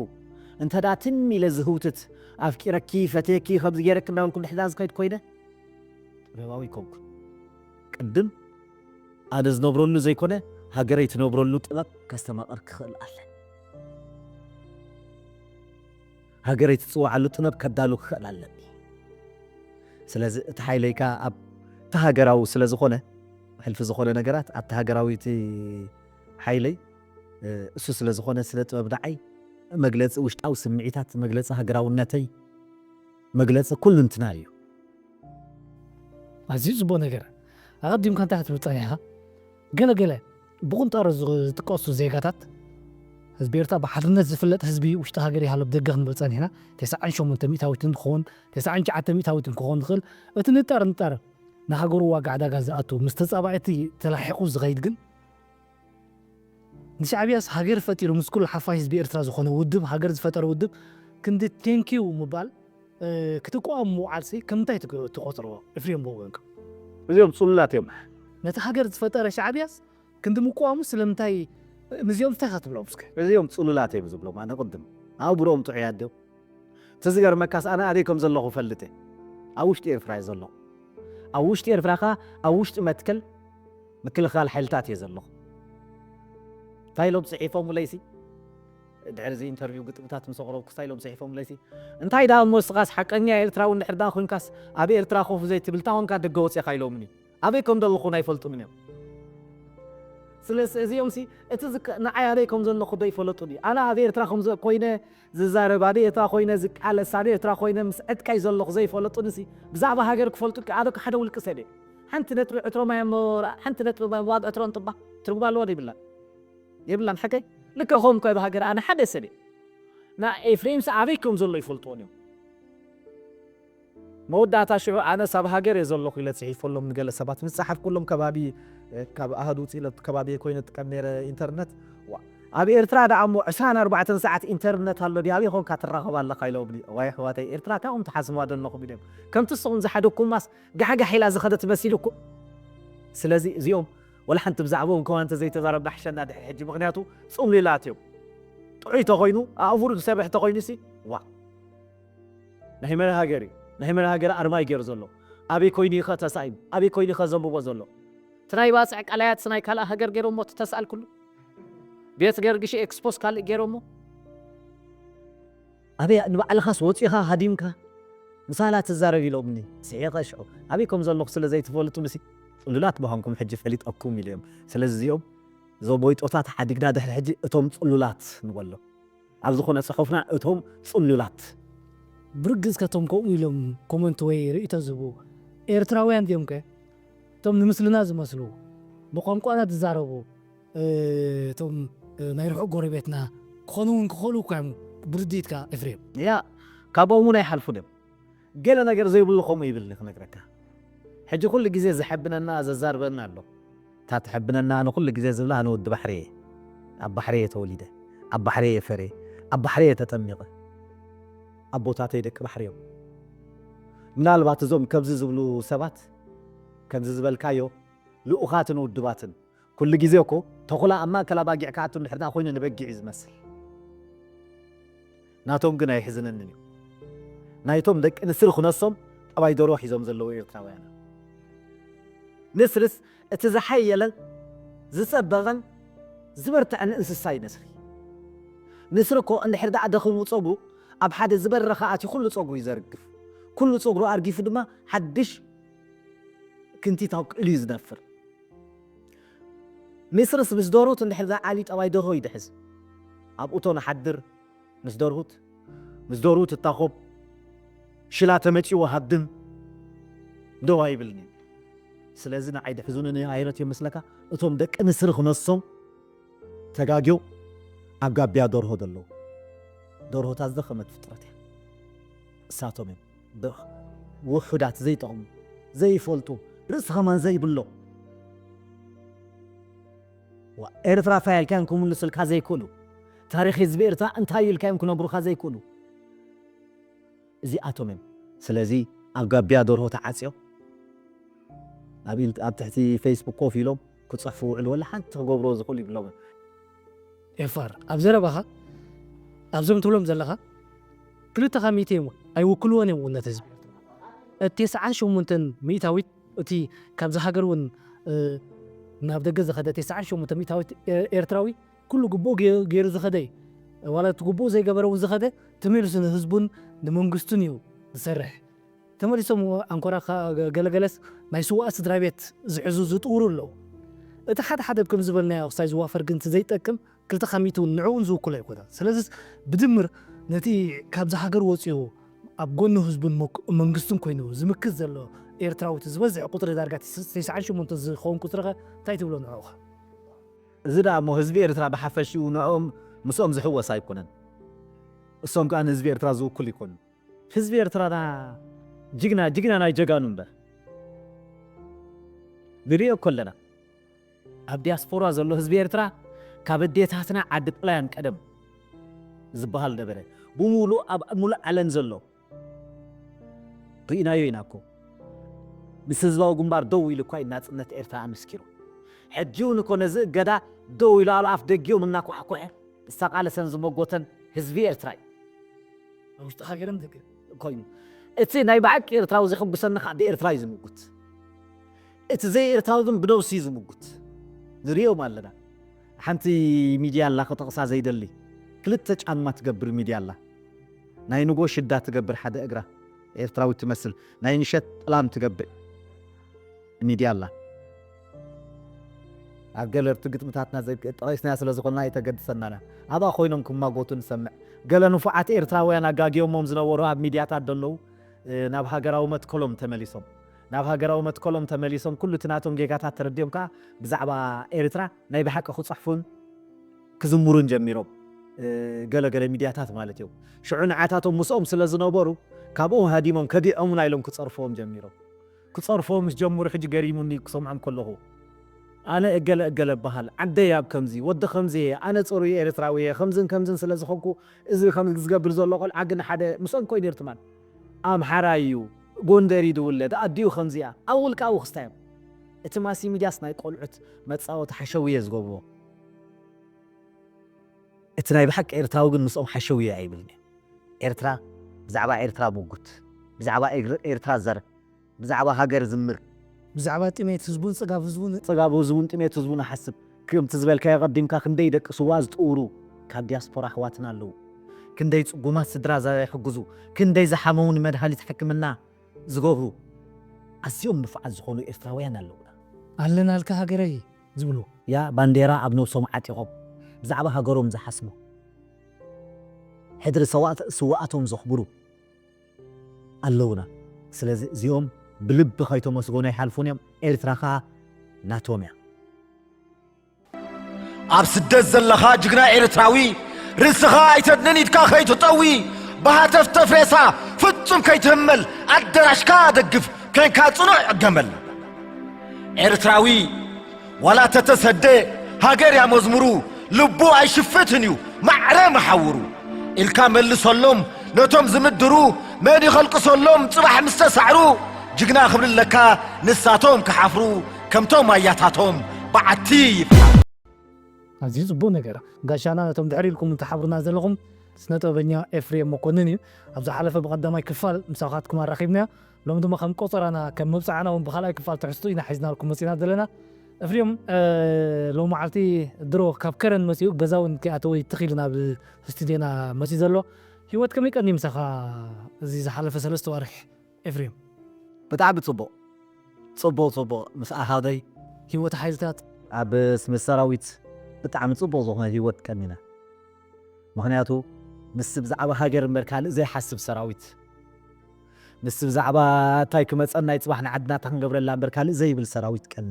እንተዳ ትንሚለ ዝህውትት ኣፍቂረኪ ፈቴኪ ከምዚ ገይረክ እናበልኩ ንሕዛ ዝከይድ ኮይነ ጥበባዊ ይኮንኩ ቅድም ኣነ ዝነብረሉ ዘይኮነ ሃገረይ ትነብረሉ ጥበብ ከስተማቐር ክኽእል ኣለ ሃገረይ ትፅዋዓሉ ጥበብ ከዳሉ ክኽእል ኣለኒ ስለዚ እቲ ሓይለይካ ኣብ ተሃገራዊ ስለ ዝኾነ ሕልፊ ዝኾነ ነገራት ኣብ ተሃገራዊ እቲ ሓይለይ እሱ ስለ ዝኾነ ስለ ጥበብ ንዓይ መግለፂ ውሽጣዊ ስምዒታት መግለፂ ሃገራውነተይ መግለፂ ኩሉ እንትና እዩ ኣዝዩ ጽቡቕ ነገር ኣቐዲምካ እንታይ ክትብልፀኒ ኢኻ ገለገለ ብቁንጣሮ ዝጥቀሱ ዜጋታት ህዝቢ ኤርትራ ብሓድነት ዝፍለጥ ህዝቢ ውሽጢ ሃገር ይሃሎ ብደገ ክንበልፀን ኢና 98 ሚእታዊትን ክኸውን 99 ሚእታዊትን ክኸውን ዝኽእል እቲ ንጣር ንሃገሩ ዋጋ ዕዳጋ ዝኣቱ ምስ ተፃባዕቲ ተላሒቑ ዝኸይድ ግን ንሻዕብያስ ሃገር ፈጢሩ ምስ ኩሉ ሓፋሽ ህዝቢ ኤርትራ ዝኾነ ውድብ ሃገር ዝፈጠረ ውድብ ክንዲ ቴንኪዩ ምባል ክትቋሙ ዓልሲ ከምንታይ ትቆፅርዎ ኤፍሬም ቦወንካ እዚኦም ጽሉላት እዮም ነቲ ሃገር ዝፈጠረ ሻዕብያስ ክንዲ ምቋሙ ስለምንታይ ንዚኦም እንታይ ክትብሎም እስከ እዚኦም ጽሉላት እዮም ዝብሎም ኣነ ቅድም ኣብ ብሮኦም ጥዑያት ድዮም ተዝገርመካስ ኣነ ኣደይኮም ዘለኹ ፈልጥ ኣብ ውሽጢ ኤርትራ እየ ዘለኹ ኣብ ውሽጢ ኤርትራ ኸ ኣብ ውሽጢ መትከል ምክልኻል ሓይልታት እየ ዘለኹ ታይሎም ጽሒፎም ለይሲ ድሕሪ እዚ ኢንተርቪው ግጥምታት ምስ ኣቕረብኩ ታይሎም ጽሒፎም ለይሲ እንታይ ዳ መስኻስ ሓቀኛ ኤርትራዊ ንሕርዳ ኮይንካስ ኣብ ኤርትራ ኮፍ ዘይትብል ታኾንካ ደገ ወፂኻ ኢሎምኒ ኣበይኮም ዘለኹን ኣይፈልጡምን እዮም ስለዚ እዚኦም ሲ እቲ ንዓይ ኣበይኮም ዘለኹ ዶ ይፈለጡኒ ኣነ ኣብ ኤርትራ ከም ኮይነ ዝዛረብ ኣደ ኤርትራ ኮይነ ዝቃለስ ኣደ ኤርትራ ኮይነ ምስ ዕጥቃይ ዘለኹ ዘይፈለጡኒ ሲ ብዛዕባ ሃገር ክፈልጡ ኣነ ሓደ ውልቂ ሰደ ሓንቲ ነጥቢ ዕትሮ ማይ ሓንቲ ነጥቢ ዋግ ዕትሮ እንትባ ትርጉም ኣለዎ ይብላ يبلان حكي لك هم كيف هاجر أنا حد سري نا إفريم سأبيكم زلوا يفلطوني مودة تشوف أنا سب هاجر يزلوا خلال صحيح فلهم نقل سبات من سحب كلهم كبابي كاب أهدوتي لكبابي كوينة كاميرا إنترنت أبي إرترا ده عمو عشان 4 ساعات إنترنت هلا ديالي هون كاترقب الله خيلو بني ويا خواتي إرترا كم تحسم هذا النقب بينهم كم تصون زحدكم ماس جحجة حيل أزخدت بسيلكم سلازي زيوم ولا حنت بزعبون كون أنت زي تضرب نحشنا ده حجي مغنياتو صوم ليلاتيو تعي تغينو أفور سبح تغينسي وا نهمنا هاجري أرماي جير زلو أبي كويني خا تسايب أبي كويني خا زنبو زلو تناي واسعك عليات سناي كلا هاجر جيرو مو تسأل كله بيت جير قشي إكسبوس كال جيرو مو أبي نبع الخاص وتيها هديمك مسالات الزاربي لوبني سيقة شو أبيكم زلو خسل زي تفولتو مسي صلولات بهانكم حجي فليت أكوم اليوم سلزيوم زوبويت أوتات حدقنا ده الحجي أتهم صلولات نقوله عبزخونا صحفنا أتهم صلولات برجز كتوم كوم اليوم كومنت وي ريت زبو إيرتراويان ديوم كه توم نمسلنا زمسلو بقوم كأنا تزاربو توم نيرحو قريبتنا خانون كخلو كم ብርዲትካ ኤፍሬም ያ ካብኦም እውን ኣይሓልፉን እዮም ገለ ነገር ዘይብሉ ከምኡ ይብል ክነግረካ ሕጂ ኩሉ ግዜ ዝሕብነና ዘዛርበና ኣሎ እታ ትሕብነና ኣነ ኩሉ ግዜ ዝብላ ኣነ ወዲ ባሕሪ እየ ኣብ ባሕሪ እየ ተወሊደ ኣብ ባሕሪ እየ ፈረ ኣብ ባሕሪ እየ ተጠሚቐ ኣቦታተይ ደቂ ባሕሪ እዮም ምናልባት እዞም ከብዚ ዝብሉ ሰባት ከምዚ ዝበልካዮ ልኡኻትን ውድባትን ኩሉ ግዜ እኮ ተኹላ ኣብ ማእከል ኣባጊዕ ከኣቱ ንድሕርና ኮይኑ ንበጊዕ እዩ ዝመስል ናቶም ግን ኣይሕዝነንን እዩ ናይቶም ደቂ ንስሪ ክነሶም ጠባይ ደርሆ ሒዞም ዘለዉ ኤርትራውያን ንስርስ እቲ ዝሓየለን ዝፀበቐን ዝበርትዐን እንስሳ እዩ ንስሪ ንስሪ እኮ እንድሕር ዳኣ ደኺሙ ፀጉሩ ኣብ ሓደ ዝበረኸ ኣትዩ ኩሉ ፀጉሩ ይዘርግፍ ኩሉ ፀጉሩ ኣርጊፉ ድማ ሓድሽ ክንቲት ኣውቅሉ እዩ ዝነፍር ንስርስ ምስ ደርሁት እንድሕር ዳ ዓሊ ጠባይ ደርሆ ይድሕዝ ኣብኡ እቶ ንሓድር ምስ ደርሁት እታኾብ ሽላ ተመጪዎ ሃድም ደዋ ይብልኒ ስለዚ ንዓይ ድሕዙንን ኣይረት ይመስለካ እቶም ደቂ ንስሪ ክነሶም ተጋግዮ ኣብ ጋቢያ ደርሆ ዘለዉ ደርሆታት ዝደኸመት ፍጥረት እያ እሳቶም እዮም ውሑዳት ዘይጠቕሙ ዘይፈልጡ ርእሲ ኸማን ዘይብሎ ኤርትራ ፋይልካዮም ክምልሱልካ ዘይክእሉ ታሪክ ህዝቢ ኤርትራ እንታይ ኢልካዮም ክነብሩካ ዘይክእሉ እዚኣቶም እዮም ስለዚ ኣብ ጋቢያ ደርሆ ተዓፅዮም ኣብ ትሕቲ ፌስቡክ ኮፍ ኢሎም ክፅሕፉ ውዕል ወላ ሓንቲ ክገብሮ ዝኽእሉ ይብሎም ኤፋር ኣብ ዘረባኻ ኣብዞም ትብሎም ዘለኻ ክልተ ሚእቲ እዮም ኣይውክልዎን እዮም ነቲ ህዝቢ እቲ 98 ሚእታዊት እቲ ካብዚ ሃገር እውን ናብ ደገ ዝኸደ 98 ሚእታዊት ኤርትራዊ ኩሉ ግቡእ ገይሩ ዝኸደ ዋላ እቲ ግቡእ ዘይገበረ እውን ዝኸደ ተመሊሱ ንህዝቡን ንመንግስቱን እዩ ዝሰርሕ ተመሊሶም ኣንኮራ ገለገለስ ናይ ስዋእ ስድራ ቤት ዝሕዙ ዝጥውሩ ኣለዉ እቲ ሓደ ሓደ ከም ዝበልናዮ ክሳይ ዝዋፈር ግን ዘይጠቅም ክልተ ሚእቲ እውን ንዕኡን ዝውክሎ ኣይኮነን ስለዚ ብድምር ነቲ ካብዚ ሃገር ወፂኡ ኣብ ጎኒ ህዝቡን መንግስቱን ኮይኑ ዝምክት ዘሎ ኤርትራዊት ዝበዝሕ ቁጥሪ ዳርጋ 98 ዝኸውን ቁጥሪ እንታይ ትብሎ ንዕኡኻ እዚ ዳ እሞ ህዝቢ ኤርትራ ብሓፈሽኡ ንዕኦም ምስኦም ዝሕወስ ኣይኮነን እሶም ከዓ ንህዝቢ ኤርትራ ዝውክሉ ይኮኑ ህዝቢ ኤርትራና ጅግና ናይ ጀጋኑ እምበር ንሪኦ ከለና ኣብ ዲያስፖራ ዘሎ ህዝቢ ኤርትራ ካብ ኣዴታትና ዓዲ ጥላያን ቀደም ዝበሃል ነበረ ብሙሉእ ኣብ ሙሉእ ዓለም ዘሎ ርኢናዮ ኢና እኮ ምስ ህዝባዊ ግንባር ደው ኢሉ እኳ ናፅነት ኤርትራ ኣመስኪሩ ሕጂ እውን እኮ ነዚ እገዳ ደው ኢሉ ኣብ ኣፍ ደጊኦም እናኳሕኩዐ ዝተቃለሰን ዝመጎተን ህዝቢ ኤርትራ እዩ ኣብ ውሽጢ ሃገርን ደገ ኮይኑ እቲ ናይ ባዕቂ ኤርትራዊ ዘይሕጉሰና ከዓ ብኤርትራ እዩ ዝምጉት እቲ ዘይ ኤርትራዊ ግን ብነብሲ እዩ ዝምጉት ንሪኦም ኣለና ሓንቲ ሚድያ ኣላ ክተቕሳ ዘይደሊ ክልተ ጫማ ትገብር ሚድያ ኣላ ናይ ንጎ ሽዳ ትገብር ሓደ እግራ ኤርትራዊ ትመስል ናይ ንሸት ጥላም ትገብእ ሚድያ ኣላ ኣብ ገለርቲ ግጥምታትና ጠቒስና ስለ ዝኾንና የተገድሰናና ኣብኣ ኮይኖም ክማጎቱ ንሰምዕ ገለ ንፉዓት ኤርትራውያን ኣጋጊዮሞም ዝነበሩ ኣብ ሚድያታት ደለዉ ናብ ሃገራዊ መትከሎም ተመሊሶም ኩሉ እቲ ናቶም ጌጋታት ተረዲዮም ከዓ ብዛዕባ ኤርትራ ናይ ብሓቂ ክፅሕፉን ክዝምሩን ጀሚሮም ገለገለ ሚድያታት ማለት እዮም ሽዑ ንዓታቶም ምስኦም ስለ ዝነበሩ ካብኦም ሃዲሞም ከዲኦምና ኢሎም ክፀርፎም ጀሚሮም ክፀርፎም ምስ ጀምሩ ሕጂ ገሪሙኒ ክሰምዖም ከለኹ ኣነ እገለ በሃል ዓደይ ኣብ ከምዚ ወዲ ከምዚ ኣነ ፅሩይ ኤርትራዊ ከምዝን ስለ ዝኾንኩ እዚ ከምዚ ዝገብር ዘሎ ቆልዓ ግን ሓደ ምስኦም ኮይኑ ኤርትማን ኣምሓራ እዩ ጎንደር ይድውለድ ኣዲኡ ከምዚኣ ኣብ ውልቃዊ ክስታዮም እቲ ማሲ ሚድያስ ናይ ቆልዑት መፃወቲ ሓሸውየ ዝገብሮ እቲ ናይ ብሓቂ ኤርትራዊ ግን ምስኦም ሓሸውየ ኣይብልኒ ኤርትራ ብዛዕባ ኤርትራ ሙጉት ብዛዕባ ኤርትራ ዘርፍ ብዛዕባ ሃገር ዝምር ብዛዕባ ጥሜት ህዝቡን ፅጋብ ህዝቡን ጥሜት ህዝቡን ኣሓስብ ከምቲ ዝበልካዮ ቀዲምካ ክንደይ ደቂ ስዋ ዝጥውሩ ካብ ዲያስፖራ ኣሕዋትና ኣለዉ ክንደይ ፅጉማት ስድራ ዘይሕግዙ ክንደይ ዝሓመውን መድሃኒት ሕክምና ዝገብሩ ኣዝዮም ንፉዓት ዝኾኑ ኤርትራውያን ኣለውና ኣለና ልካ ሃገረይ ዝብሉ ያ ባንዴራ ኣብ ነብሶም ዓጢቖም ብዛዕባ ሃገሮም ዝሓስሙ ሕድሪ ስዋኣቶም ዘኽብሩ ኣለውና ስለዚ እዚኦም ብልቢ ከይተመስጎኑ ኣይሓልፉን እዮም ኤርትራ ከዓ ናቶም እያ ኣብ ስደት ዘለኻ ጅግና ኤርትራዊ رسخا يتدنيتكا خيتو طوي بهاتف تفريسا فتم كي تهمل أدراشكا دقف كين كاتنوع جمل إرتراوي ولا تتصدق هاجر يا مزمرو لبو أي شفتنيو معرم حورو الكامل لصلهم نتوم زمدرو من يخلق صلهم صباح مستسعرو جقنا خبر لكا نساتهم كحفرو كمتهم آياتاتهم بعتي أزي زبو نجرا قاشانا نتوم دعري لكم تحبرنا زلهم سنتو بنيا إفريم مكونني أبزح حلفة بقدمي كفال مساقاتكم الرخيبنا لو مدو مخم قطر أنا كم مبسعنا وبخلاي كفال تحسطوينا حيزنا لكم مسينا دلنا أفريم لو معلتي درو كابكرن مسيوك بزاون كأتوي تخيلنا باستدينا مسي زلو هيوات كميك أني مساقا زي زحلفة سلستو أرح إفريم ብጣዕሚ ጽቡቕ ምስ ኣሃደይ هيوات حيزتات ኣብ ስም ሰራዊት ብጣዕሚ ጽቡቕ ዝኾነ ህይወት ቀኒና ምክንያቱ ምስ ብዛዕባ ሃገር እምበር ካልእ ዘይሓስብ ሰራዊት ምስ ብዛዕባ እንታይ ክመፀና ይፅባሕ ንዓድና እታ ክንገብረላ እምበር ካልእ ዘይብል ሰራዊት ቀኒ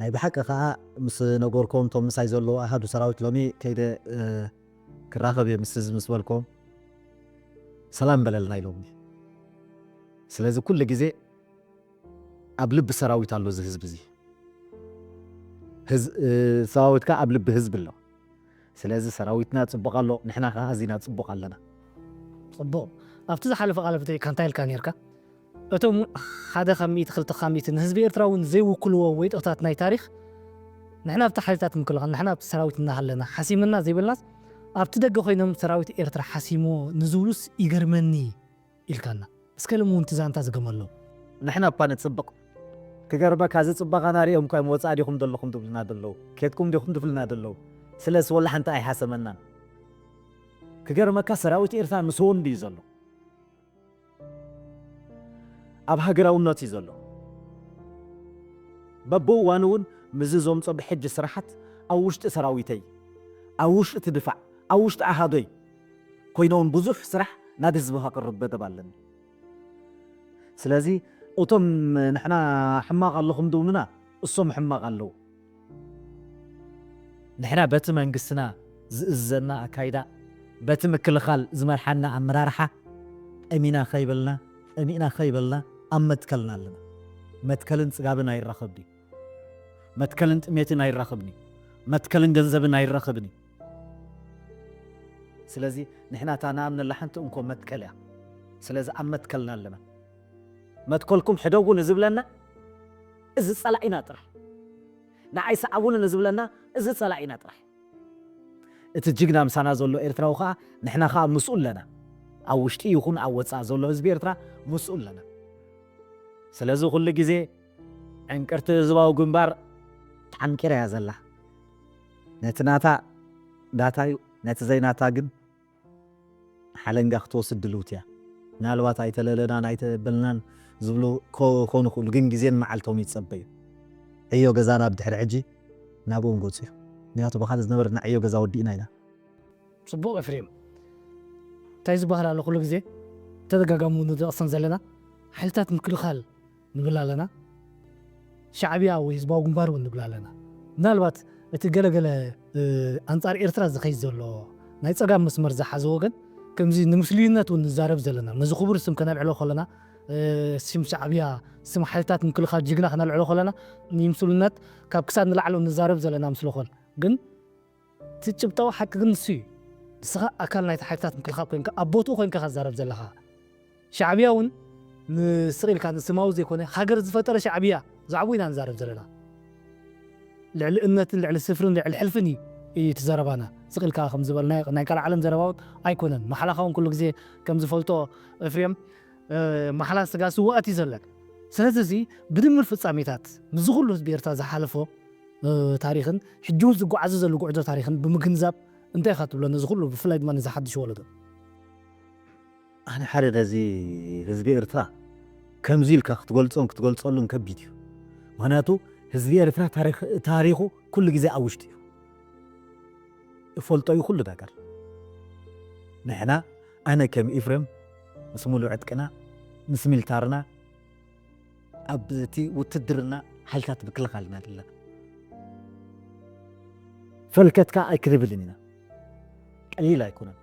ናይ ብሓቂ ከዓ ምስ ነገርኩም ቶም ምሳይ ዘለዎ ኣሃዱ ሰራዊት ሎሚ ከይደ ክራኸብ እየ ምስ ህዝቢ ምስ በልኩም ሰላም በለልና ኢሎምኒ ስለዚ ኩሉ ግዜ ኣብ ልቢ ሰራዊት ኣሎ እዚ ህዝቢ እዚ ሰራዊትካ ኣብ ልቢ ህዝቢ ኣሎ ስለዚ ሰራዊትና ጽቡቕ ኣሎ ንሕና ከዓ ኣዝና ጽቡቕ ኣለና صبو أفتح حلف قالفتي كان تايل كان يركا أتوم هذا خميت خلت خميت النسبة إرتراون زي وكل وويت أختات ناي تاريخ نحن أفتح حالتات من كل غن نحن بسراويت النهلنا حسيمنا زي بالناس أبتدق خينهم سراويت إرترا حسيمو نزولوس يجرمني إلكنا بس كلمو انتزان تاز جمله نحن بان تصبق كجربا كازت صبغ أنا ريهم كاي موت عاديهم دلهم دبلنا دلو كيتكم ديهم دبلنا دلو سلس ولا حنت أي حسمنا كجربا كسراويت إرترا مسون ديزلو أب هجراون نتيزلو ببو وانون مززوم صب حج سرحت أوشت سراويتي أوشت تدفع أوشت أهادي كوينون بزح سرح نادز بها قرب بدبالن سلازي أتم نحنا حماق اللهم دومنا الصم حماق اللو نحنا بتم نقصنا زنا كايدا بتم كل خال زمر حنا أمرارحة أمينا خيبلنا أمينا خيبلنا أم متكلنا لنا متكلنت قابنا يرخبني متكلنت ميتنا يرخبني متكلن جنزبنا يرخبني سلازي نحنا تانا من اللحنت أنكم متكلة سلازي أم متكلنا لنا متكلكم حدوقون نزبلنا إذا صلاعينا طرح نعيس عبون نزبلنا إذا صلاعينا طرح اتجينا مسانا زولو إرترا وخا نحنا خا مسؤول لنا أو وشتي يكون أو وصا زولو إزبي إرترا مسؤول لنا سلازو كل جزء عنكرت زباو جنبار عنكر يا زلا نتناتا داتايو نتزيناتا جن حالنجا خطوس الدلوتيا نالوات أيتللنا نايتبلنا زبلو كونو كل جن جزين معلتهم يتصبيو أيو جزانا بدحر عجي نابوم قوتسي نياتو بخالز نورنا أيو جزا ودينا هنا صبو إفريم تايز بحر على كل جزء تدقاقامو ندو أصلا زلنا حلتات من كل خال نقول لنا شعبيا ويزباو جنبارو نقول لنا نالوات اتقلقل أنصار إرترا زخيز زولو نايت أقام مسمر زحزوغن كمزي نمسلينات ونزارب زلنا نزو خبر سم كنا العلو خلنا سم شعبيا سم حالتات من كل خال جيقنا خنا العلو خلنا نمسلينات كاب كساد نلعلو نزارب زلنا مسلو خل قن تجبتو حق قن سي سخا أكل نايت حالتات من كل خال كوينك أبوتو كوينك خزارب زلها شعبيا ون نسغيل كان سماو زي كونه حجر زفترة شعبية زعبوينا نزارب زلنا لعل إنت لعل السفرن لعل حلفني يتزاربانا سغيل كان خمس بلنا نايكال عالم زرباوت أيكونن محلا خون كل جزء كم زفلتو إفريم محلا سجاس وقت يزلك سنتزي بدمر في الصاميتات نزغلوس بيرتا زحلفو تاريخن حجوز زقو عزز اللي قعدوا تاريخن بمكنزاب انت خاطب لنا نزغلو بفلايد ما نزحدش ولده أنا حرد هزبي إرترا كم زيل كتقولصون كبيديو معناته هزبي إرترا تاريخه كل جزء أوشتيو فولتو كل داكر نحنا أنا كم إفرم مسمولو عدكنا نسميل تارنا أبدتي وتدرنا حلتات بكل خالنا لله فلكتك أكذب لنا قليل ኣይኮነን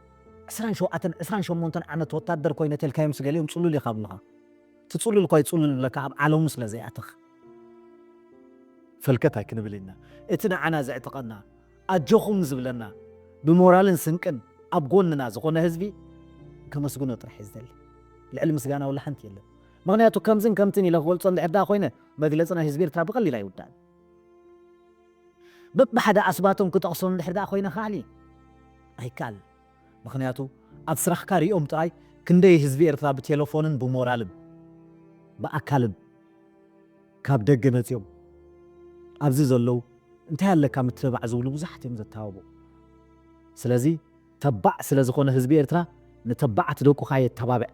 28 ዓመት ወታደር ኮይነ ተልካዮም ስገሊዮም ጽሉል ይኻብልኻ ትጽሉል ኮይ ጽሉል ለካ ኣብ ዓለሙ ስለ ዘይኣትኽ ፈልከት ኣይክንብል ኢና እቲ ንዓና ዘዕጥቐና ኣጆኹም ዝብለና ብሞራልን ስንቅን ኣብ ጎንና ዝኾነ ህዝቢ ከመስግኖ ጥራሕ እዩ ዝደሊ ልዕሊ ምስጋና ወላ ሓንቲ የለን ምክንያቱ ከምዝን ከምትን ኢለ ክገልፆ እንድሕር ዳ ኮይነ መግለፅና ህዝቢ ኤርትራ ብቐሊል ኣይውዳእን በብሓደ ኣስባቶም ክጠቕሶም እንድሕር ዳ ኮይነ ካዕሊ ኣይከኣልን ምክንያቱ ኣብ ስራሕካ ሪኦም ጥራይ ክንደይ ህዝቢ ኤርትራ ብቴሌፎንን ብሞራልን ብኣካልን ካብ ደገ መፅኦም ኣብዚ ዘለው እንታይ ኣለካ ምትበባዕ ዝብሉ ብዙሓት እዮም ዘተባብኡ ስለዚ ተባዕ ስለ ዝኾነ ህዝቢ ኤርትራ ንተባዕት ደቁኻ የተባብዕ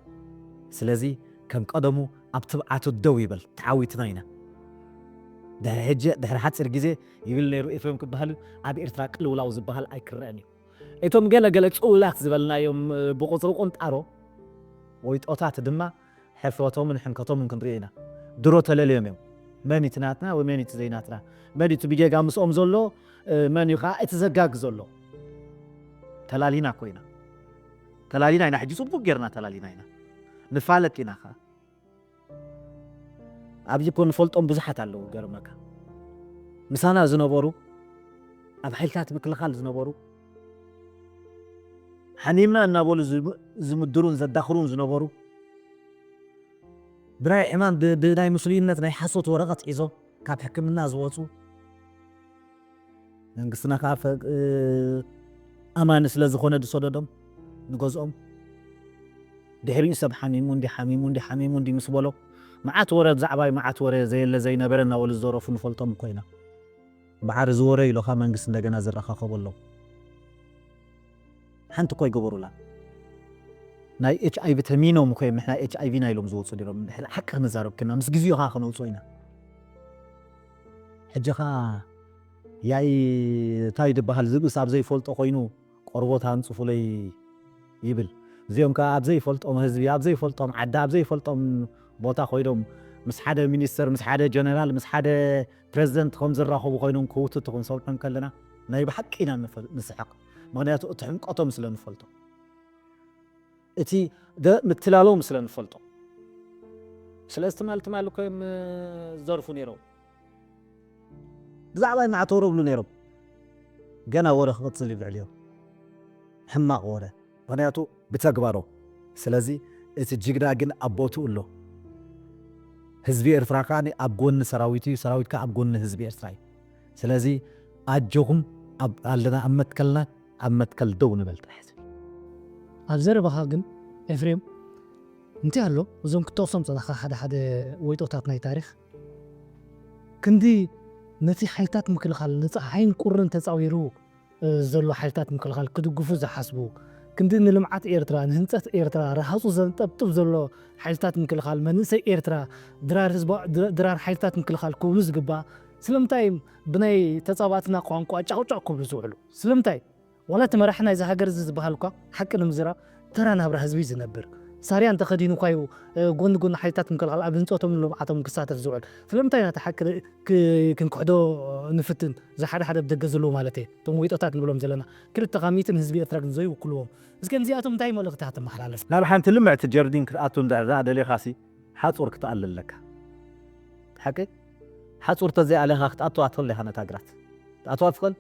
ስለዚ ከም ቀደሙ ኣብ ትብዓቱ ደው ይበል ተዓዊትና ኢና ድሕሪ ሓፂር ግዜ ይብል ነይሩ ኤፍሬም ክበሃል ኣብ ኤርትራ ቅልውላው ዝበሃል ኣይክረአን እዩ እቶም ገለገለ ጽውላት ዝበልናዮም ብቁፅሪ ቁንጣሮ ወይ ጦታት ድማ ሕርፈቶምን ሕንከቶምን ክንርኢ ኢና ድሮ ተለልዮም እዮም መን እቲ ናትና ወይ መን እቲ ዘይናትና መን እቲ ብጌጋ ምስኦም ዘሎ መን እዩ ከዓ እቲ ዘጋግ ዘሎ ተላሊና ኮይና ተላሊና ኢና ሕጂ ጽቡቕ ጌርና ተላሊና ኢና ንፋለጥ ኢና ኸ ኣብዚ ኮን ፈልጦም ብዙሓት ኣለዉ ገርመካ ምሳና ዝነበሩ ኣብ ሓይልታት ምክልኻል ዝነበሩ ሓኒምና እናበሉ ዝምድሩን ዘዳኽሩን ዝነበሩ ብናይ ሕማም ብናይ ሙስሊምነት ናይ ሓሶት ወረቐት ሒዞም ካብ ሕክምና ዝወፁ መንግስትና ከዓ ኣማኒ ስለ ዝኾነ ድሰደዶም ንገዝኦም ድሕሪኡ ሰብ ሓሚሙ እንዲ ምስ በሎ መዓት ወረ ብዛዕባይ መዓት ወረ ዘየለ ዘይነበረ እናበሉ ዝዘረፉ ንፈልጦም ኮይና በዓር ዝወረ ኢሎኻ መንግስት እንደገና ዝረኻኸቡ ኣለዉ ሓንቲ ኮይ ገበሩላ ናይ ኤች ኣይቪ ተሚኖም ኮይ ምሕና ኤች ኣይቪ ናይሎም ዝወፁ ዲሮም ሓቂ ክንዛረብ ክና ምስ ግዜኡ ኻ ክንውፅኦ ኢና ሕጂ ኻ ያይ እንታይ ድበሃል ዝብስ ኣብ ዘይፈልጦ ኮይኑ ቆርቦት ኣንፅፉለይ ይብል እዚኦም ከዓ ኣብ ዘይፈልጦም ህዝቢ ኣብ ዘይፈልጦም ዓዲ ኣብ ዘይፈልጦም ቦታ ኮይኖም ምስ ሓደ ሚኒስተር ምስ ሓደ ጀነራል ምስ ሓደ ፕሬዚደንት ከም ዝራኸቡ ኮይኖም ክውትቱ ክንሰምዖም ከለና ናይ ብሓቂ ኢና ንስሕቕ ምክንያቱ እቲ ሕንቀቶም ስለ ንፈልጦ እቲ ምትላሎም ስለ ንፈልጦ ስለዚ ትማል ኮይም ዝዘርፉ ነይሮም ብዛዕባይ ማዕተወሮ ብሉ ነይሮም ገና ወረ ክቕፅል ይብዕል እዮም ሕማቕ ወረ ምክንያቱ ብተግባሮ ስለዚ እቲ ጅግና ግን ኣቦቱ ኣሎ ህዝቢ ኤርትራ ከዓ ኣብ ጎኒ ሰራዊት እዩ ሰራዊት ከዓ ኣብ ጎኒ ህዝቢ ኤርትራ እዩ ስለዚ ኣጆኹም ኣለና ኣብ መትከልና ኣብ መትከል ደው ንበል ጥራሕ ኣብ ዘረባኻ ግን ኤፍሬም እንታይ ኣሎ እዞም ክተቕሶም ፀናኻ ሓደ ወይጦታት ናይ ታሪክ ክንዲ ነቲ ሓይልታት ምክልኻል ንፀሓይን ቁርን ተፃዊሩ ዘሎ ሓይልታት ምክልኻል ክድግፉ ዝሓስቡ ክንዲ ንልምዓት ኤርትራ ንህንፀት ኤርትራ ረሃፁ ዘንጠብጥብ ዘሎ ሓይልታት ምክልኻል መንእሰይ ኤርትራ ድራር ሓይልታት ምክልኻል ክብሉ ዝግባእ ስለምንታይ ብናይ ተፃባትና ቋንቋ ጫቕጫቕ ክብሉ ዝውዕሉ ስለምንታይ ወላ እቲ መራሒ ናይዚ ሃገር እዚ ዝበሃል እኳ ሓቂ ንምዝራብ ተራ ናብራ ህዝቢ ዝነብር ሳርያ እንተኸዲኑ ኳዩ ጎኒ ሓይልታት ምክልኻል ኣብ ህንፀቶም ልምዓቶም ክሳተፍ ዝውዕል ስለምንታይ ናቲ ሓቂ ክንክሕዶ ንፍትን ዝሓደ ብደገ ዘለዎ ማለት እየ እቶም ወይጦታት ንብሎም ዘለና ክልተ ኻሚትን ህዝቢ ኤርትራ ግን ዘይውክልዎም እስከ እዚኣቶም እንታይ መልእኽቲ ተመሓላለፍ ናብ ሓንቲ ልምዕቲ ጀርዲን ክትኣቱ እንዳዕዛ ደሊኻሲ ሓፁር ክትኣልለካ ሓቂ ሓፁር ተዘይኣለኻ ክትኣቱ ኣትኽእል ኢኻ ነታ ግራት ትኣቱ ኣትኽእል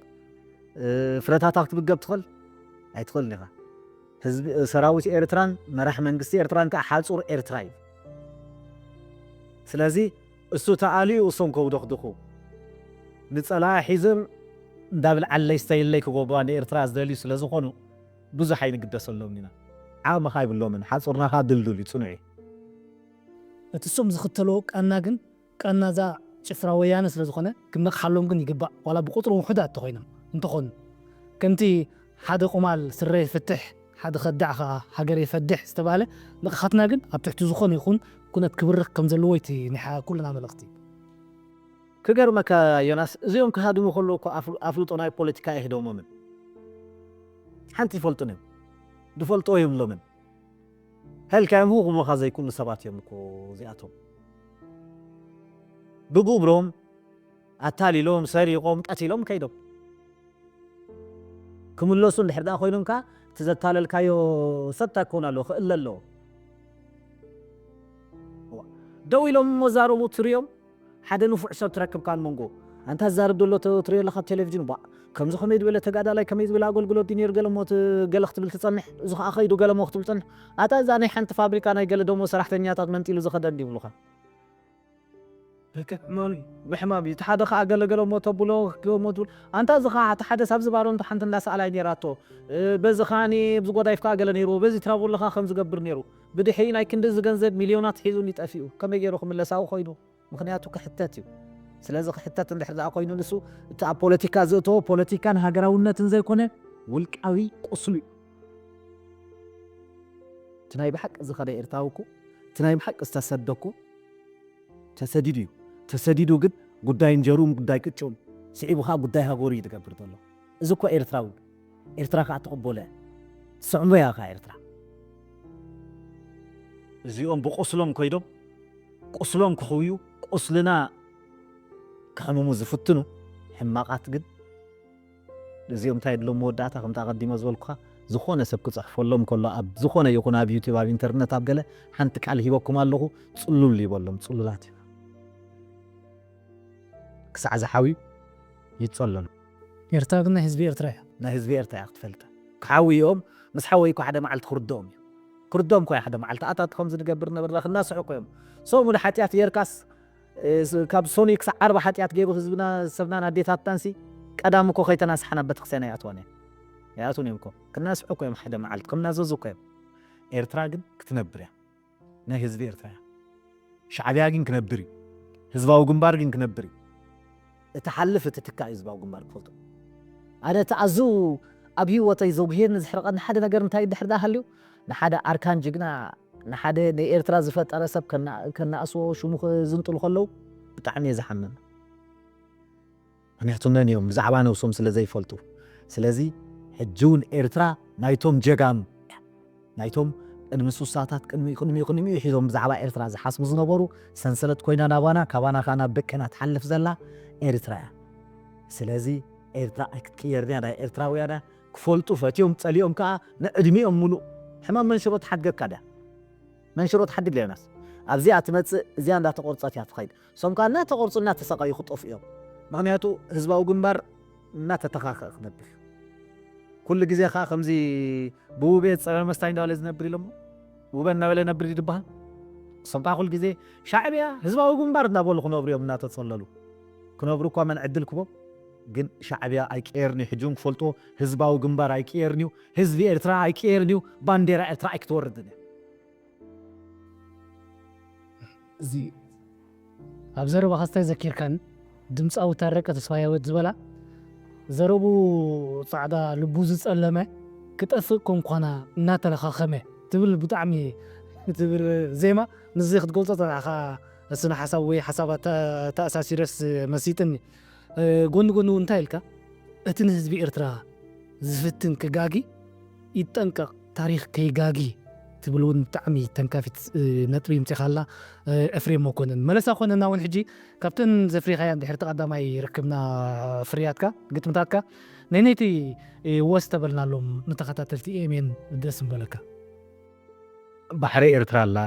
ፍረታታ ክትብገብ ትኽእል ኣይትኽእልን ኢኻ ህዝቢ ሰራዊት ኤርትራን መራሒ መንግስቲ ኤርትራን ከዓ ሓፁር ኤርትራ እዩ ስለዚ እሱ ተኣልዩ እሶም ከውደኽድኹ ንፀላኢ ሒዞም እንዳብልዓለይ ስተይለይ ክጎብዋ ንኤርትራ ዝደልዩ ስለ ዝኾኑ ብዙሕ ኣይንግደሰሎም ኢና ዓቕምኻ ይብሎምን ሓፁርናኻ ድልዱል እዩ ፅኑዕ እዩ እቲ እሶም ዝኽተልዎ ቃና ግን ቃና እዛ ጭፍራ ወያነ ስለ ዝኾነ ክንነቕሓሎም ግን ይግባእ ዋላ ብቁጥሪ ውሑዳት ተኾይኖም እንተኾኑ ከምቲ ሓደ ቁማል ስረ ይፍትሕ ሓደ ኸዳዕ ከዓ ሃገር ይፈድሕ ዝተባሃለ ንቕሓትና ግን ኣብ ትሕቲ ዝኾነ ይኹን ኩነት ክብርኽ ከም ዘለዎ እቲ ንሓ ኩልና መልእኽቲ ክገርመካ ዮናስ እዚኦም ክሃድሙ ከለዉ እኮ ኣፍልጦ ናይ ፖለቲካ ይህደሞምን ሓንቲ ይፈልጡን እዮም ድፈልጦ ይብሎምን هلكام هو مخازي يكون سبات يمكو زياتهم بقبرهم أتالي لهم ساري قوم تأتي لهم كيدهم كم اللوسون لحدا خوينهم كا تزتاللكايو ستا كون له خئل له دو إلهم مزاربو تريوم حدا نفع سب تركب كان منغو أنت زارب دولو تريو لخ التلفزيون با كم زخم يدوي تقعد على كم يدوي أقول قلو دينير قال موت قال اختبل تصنح زخ أخيدو قال مو اختبل تصنح أتا زاني حنت فابريكا أنا قال دومو سرحت نياتات منتيلو زخ دندي بلوخا هيك مالي بحمامي تحدى خا قال موت بلو موت أنت زخ تحدى سبز بارون تحنت الناس على نيراتو بزخاني بزقو دايفكا قال نيرو بزي ترابو لخا خمس قبر نيرو بدي حين أي كندز جنزب مليونات حيزون يتأفيو كم يجيروهم اللي ساو خيدو مخنياتو كحتاتيو سلازق حتات اللي حدا قوينو نسو تاع بوليتيكا زوتو بوليتيكان هاغراونتن زي كونه ولقاوي قصلي تناي بحق زخدا إرتاوكو تناي بحق استسدكو تسديدو قد قداي نجروم قداي كتشون سعيبوها قداي هاغوري تقبر طلو زكو إرتراو إرترا كاتقبوله سعمو يا خا إرترا زيوم بقصلهم كيدو قصلهم كخويو قصلنا كانوا مزفتنو حماقات قد زيوم تايد لهم موداتا كم تقدم زولكها زخونه سبك صحف لهم كله اب زخونه يكون اب يوتيوب اب انترنت اب قال حنتك على هيبكم الله تصلوا لي بولم تصلولات كسع زحاوي يتصللوا يرتاقنا حزب إرترايا نا حزب إرترايا قتفلته كحاوي يوم مس حاوي كو حدا معلت كردوم كو حدا معلت اتات خمس نقبرنا برخ الناس عقيم صوموا لحاتيات يركاس كاب سونيك سعر حاتيات جيبو حزبنا سبنا اديتات تنسي قدام كو خيتنا سحنا بتخسنا ياتوني مكو كناس عقيم حدا معلت كم ناس زوقيم إرترا ግን كتنبريا نا حزب إرترايا شعبيا ግን كنبري حزباو ግንባር ግን كنبري تحلف تتكا حزباو ግንባር فلتو أنا تعزو أبي وتي زوجين زحرقنا حدا نجر نتاي دحر ده هليو نحدا أركان جنا نحدا نإرترا زفت أرسب كنا أسوأ شموخ زنطل خلو بتعني زحمن أنا يحطونني يوم زعبان وصوم سلزي فلتو سلزي حجون إرترا نايتوم جيجان نايتوم المسوس ساعات يخوني يحيزهم زعبا إرترا زحاس مزنبرو سنسلت كوينا نابانا كوانا خانا بكنا تحلف زلا إرترا سلزي إرترا كيرني أنا إرتراويانا كفولتو فاتيوم تساليهم كا نقدميهم ملو حمام منشروط حد كذا منشروط حد للناس أبزي أتمت زيان لا تقرصات يتخيل سوم كان لا تقرص الناس تسقى يخطف فيهم معناته حزباو جنبر لا تتخاخ نبخ كل جزء خا خمزي بو بيت صار مستعين دالز نبري لهم وبنا ولا نبري دبها سوم كل جزء شعبيا حزباو جنبر نبول خنوبريهم لا تتصللوا كنوبرو كمان عدلكم ግን ሻዕብያ ኣይቀርኒ ሕጁም ፈልጦ ህዝባዊ ግንባር ኣይቀርኒው ህዝቢ ኤርትራ ኣይቀርኒው ባንዴራ ኤርትራ ኣይክትወርድን እዚ ኣብ ዘረባ ኸስታይ ዘኪርካን ድምፃዊ ታረቀ ተስፋየ ወድ ዝበላ ዘረቡ ጻዕዳ ልቡ ዝጸለመ ክጠፍእ ኮንኳና እናተለኻኸመ ትብል ብጣዕሚ ትብል ዜማ ንዚ ክትገልጾ ተራኻ እስና ሓሳብ ወይ ሓሳባት ተኣሳሲረስ መሲጥኒ ጎን እንታይ ኢልካ እቲ ንህዝቢ ኤርትራ ዝፍትን ክጋጊ ይጠንቀቕ ታሪክ ከይጋጊ ትብል እውን ብጣዕሚ ተንካፊት ነጥቢ ምፅኻላ ኤፍሬም መኮንን መለሳ ኮነና እውን ሕጂ ካብተን ዘፍሪኻያ እንድሕር ተቐዳማይ ይርክብና ፍርያትካ ግጥምታትካ ነይቲ ወስ ተበልናሎም ንተኸታተልቲ ኤሜን ደስ ምበለካ ባሕሪ ኤርትራ ኣላ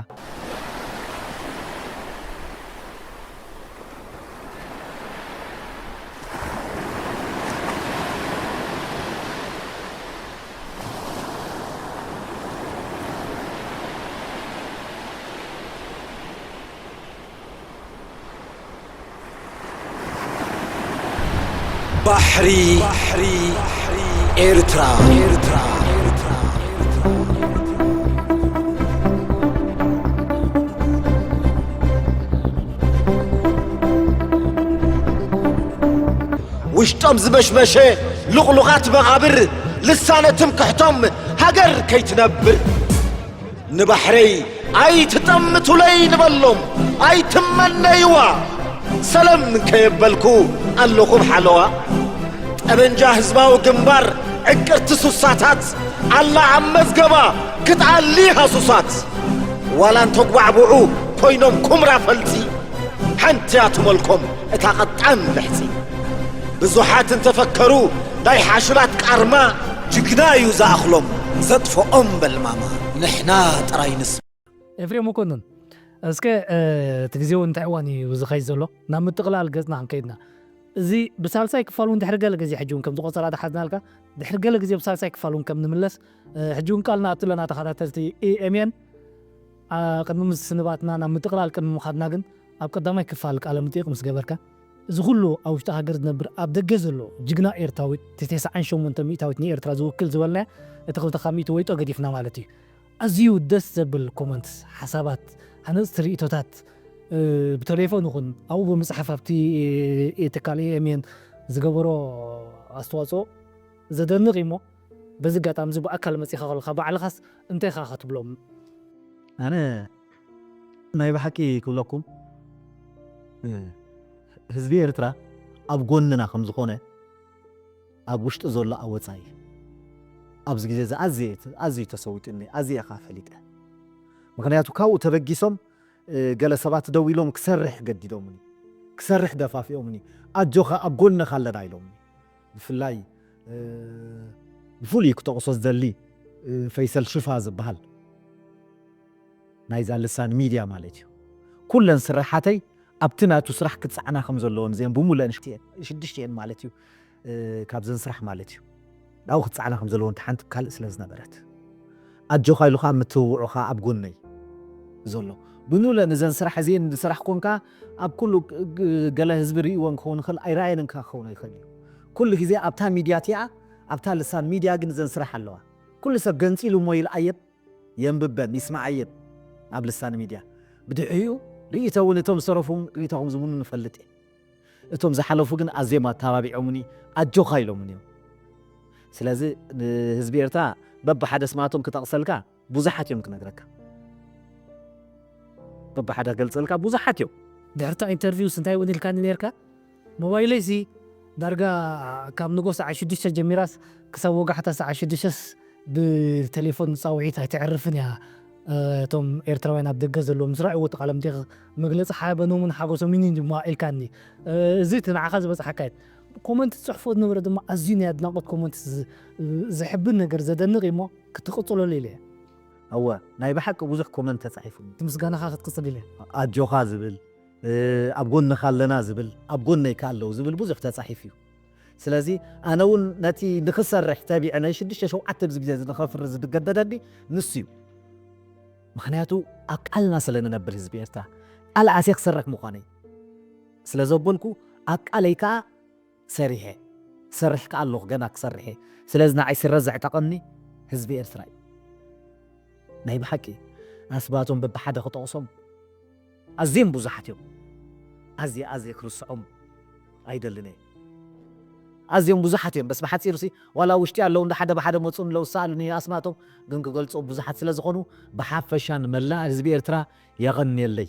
بحري إرترا وشتم زمشمشة لغلغات مغابر لسانة تمكحتم هجر كي تنبر نبحري أي تتمت لي نبلم أي تمنيوا سلام كيبلكو اللغم حلوة أبن جاهز باو جنبار عكرت سوساتات الله عمز قبا كتعليها سوسات ولا انتو بعبعو كوينوم كمرا فلتي حنتياتم الكم اتاقطعن بحتي بزوحات انتفكرو داي حاشرات كارما جقنايو زاخلم ዘጥፍኦም በልማማ ንሕና ጥራይ ንስማ ኤፍሬም መኮንን እስከ ትግዜው እንታይ እዋን እዩ ዝኸይድ ዘሎ ናብ ምጥቕላል ገጽና ክንከይድና እዚ ብሳልሳይ ክፋል እውን ድሕሪ ገለ ግዜ ሕጂ እውን ከም ዝቆፀራ ዳሓዝናልካ ድሕሪ ገለ ግዜ ብሳልሳይ ክፋል እውን ከም ንምለስ ሕጂ እውን ቃልና እትለና ተኸታተልቲ ኤኤምኤን ቅድሚ ምስ ስንባትና ናብ ምጥቕላል ቅድሚ ምኻድና ግን ኣብ ቀዳማይ ክፋል ቃለ መጠይቕ ምስ ገበርካ እዚ ኩሉ ኣብ ውሽጢ ሃገር ዝነብር ኣብ ደገ ዘሎ ጅግና ኤርትራዊት 98 ሚእታዊት ንኤርትራ ዝውክል ዝበልና እቲ 200 ወይጦ ገዲፍና ማለት እዩ ኣዝዩ ደስ ዘብል ኮመንትስ ሓሳባት ሓነፅቲ ርእቶታት ብቴሌፎን ይኹን ኣብኡ ብምፅሓፍ ኣብቲ ትካል ኤኤምኤን ዝገበሮ ኣስተዋፅኦ ዘደንቕ እሞ በዚ ጋጣሚ እዚ ብኣካል መፂኻ ከለካ ባዕልኻስ እንታይ ኢኻ ክትብሎም ኣነ ናይ ብሓቂ ክብለኩም ህዝቢ ኤርትራ ኣብ ጎንና ከም ዝኾነ ኣብ ውሽጢ ዘሎ ኣብ ወፃኢ ኣብዚ ግዜ እዚ ኣዝዩ ተሰዊጡኒ ኣዝየ ኻ ፈሊጠ ምክንያቱ ካብኡ ተበጊሶም ገለ ሰባት ደው ኢሎም ክሰርሕ ገዲዶምኒ ክሰርሕ ደፋፊኦምኒ ኣጆኻ ኣብ ጎንኻ ኣለና ኢሎምኒ ብፍላይ ብፍሉይ ክተቕሶ ዝደሊ ፈይሰል ሽፋ ዝበሃል ናይዛ ልሳን ሚድያ ማለት እዩ ኩለን ስራሓተይ ኣብቲ ናቱ ስራሕ ክትፀዓና ከም ዘለዎን እዚአን ብሙሉአን 6 ማለት እዩ ካብዘን ስራሕ ማለት እዩ ናው ክትፀዓና ከም ዘለዎን ሓንቲ ካልእ ስለ ዝነበረት ኣጆኻ ኢሉኻ ምትውዑኻ ኣብ ጎነይ ዘሎ ብሙሉአን እዘን ስራሕ እዚአን ዝስራሕ ኮንካ ኣብ ኩሉ ገለ ህዝቢ ርእይዎን ክኸውን ይኽእል ኣይረኣየንን ክኸውን ይኽእል እዩ ኩሉ ግዜ ኣብታ ሚድያ እቲኣ ኣብታ ልሳን ሚድያ ግን እዘን ስራሕ ኣለዋ ኩሉ ሰብ ገንፂሉ እሞ ይልኣየን የንብበን ይስማዓየን ኣብ ልሳን ሚድያ ብድሕሪኡ ርእይቶ እውን እቶም ዝሰረፉን ርእይቶኹም ዝሙኑ ንፈልጥ እየ እቶም ዝሓለፉ ግን ኣዝዮም ኣተባቢዖምኒ ኣጆኻ ኢሎምኒ እዮም ስለዚ ንህዝቢ ኤርትራ በብሓደ ስማቶም ክጠቕሰልካ ብዙሓት እዮም ክነግረካ በብሓደ ገልፀልካ ብዙሓት እዮም ድሕርታ ኢንተርቪውስ እንታይ እውን ኢልካኒ ነርካ ሞባይለይ ሲ ዳርጋ ካብ ንጎ ሰዓት 6 ጀሚራስ ክሳብ ወጋሕታ ሰዓት 6 ብቴሌፎን ፃውዒት ኣይትዕርፍን እያ እቶም ኤርትራውያን ኣብ ደገ ዘለዎም ዝረኣይዎ ቃለ መጠይቕ መግለፂ ሓበኖምን ሓጎሶምን ድማ ኢልካኒ እዚ እቲ ንዓኻ ዝበፅሓካ ኮመንት ዝፅሕፎ ዝነበረ ድማ ኣዝዩ ናይ ኣድናቆት ኮመንት ዝሕብን ነገር ዘደንቕ እሞ ክትቕፅለሉ ኢለ እወ ናይ ብሓቂ ብዙሕ ኮመንት ተፃሒፉ ምስጋናኻ ክትቅፅል ኢለ ኣጆኻ ዝብል ኣብ ጎንኻ ኣለና ዝብል ኣብ ጎነይካ ኣለዉ ዝብል ብዙሕ ተፃሒፍ እዩ ስለዚ ኣነ እውን ነቲ ንክሰርሕ ተቢዐ ናይ 6-7 ግዜ ንኸፍሪ ዝገደደኒ ንሱ እዩ ምክንያቱ ኣብ ቃልና ስለንነብር ህዝቢ ኤርትራ ቃል ዓሴ ክሰርሕ ምዃነይ ስለ ዘበልኩ ኣብ ቃለይ ከዓ ሰሪሐ ሰርሕ ከዓ ኣለኹ ገና ክሰርሐ ስለዚ ንዓይ ስረዝዕ ጠቐኒ ህዝቢ ኤርትራ እዩ ናይ ብሓቂ ኣስባቶም በብሓደ ክጠቕሶም ኣዝዮም ብዙሓት እዮም ኣዝየ ክርስዖም ኣይደልን እየ ኣዝዮም ብዙሓት እዮም በስ ብሓፂሩ ሲ ዋላ ውሽጢ ኣለዉ እንዳሓደ ብሓደ መፁን ለውሳሉኒ ኣስማቶም ግን ክገልፆ ብዙሓት ስለ ዝኾኑ ብሓፈሻን መላእ ህዝቢ ኤርትራ የቐኒየለይ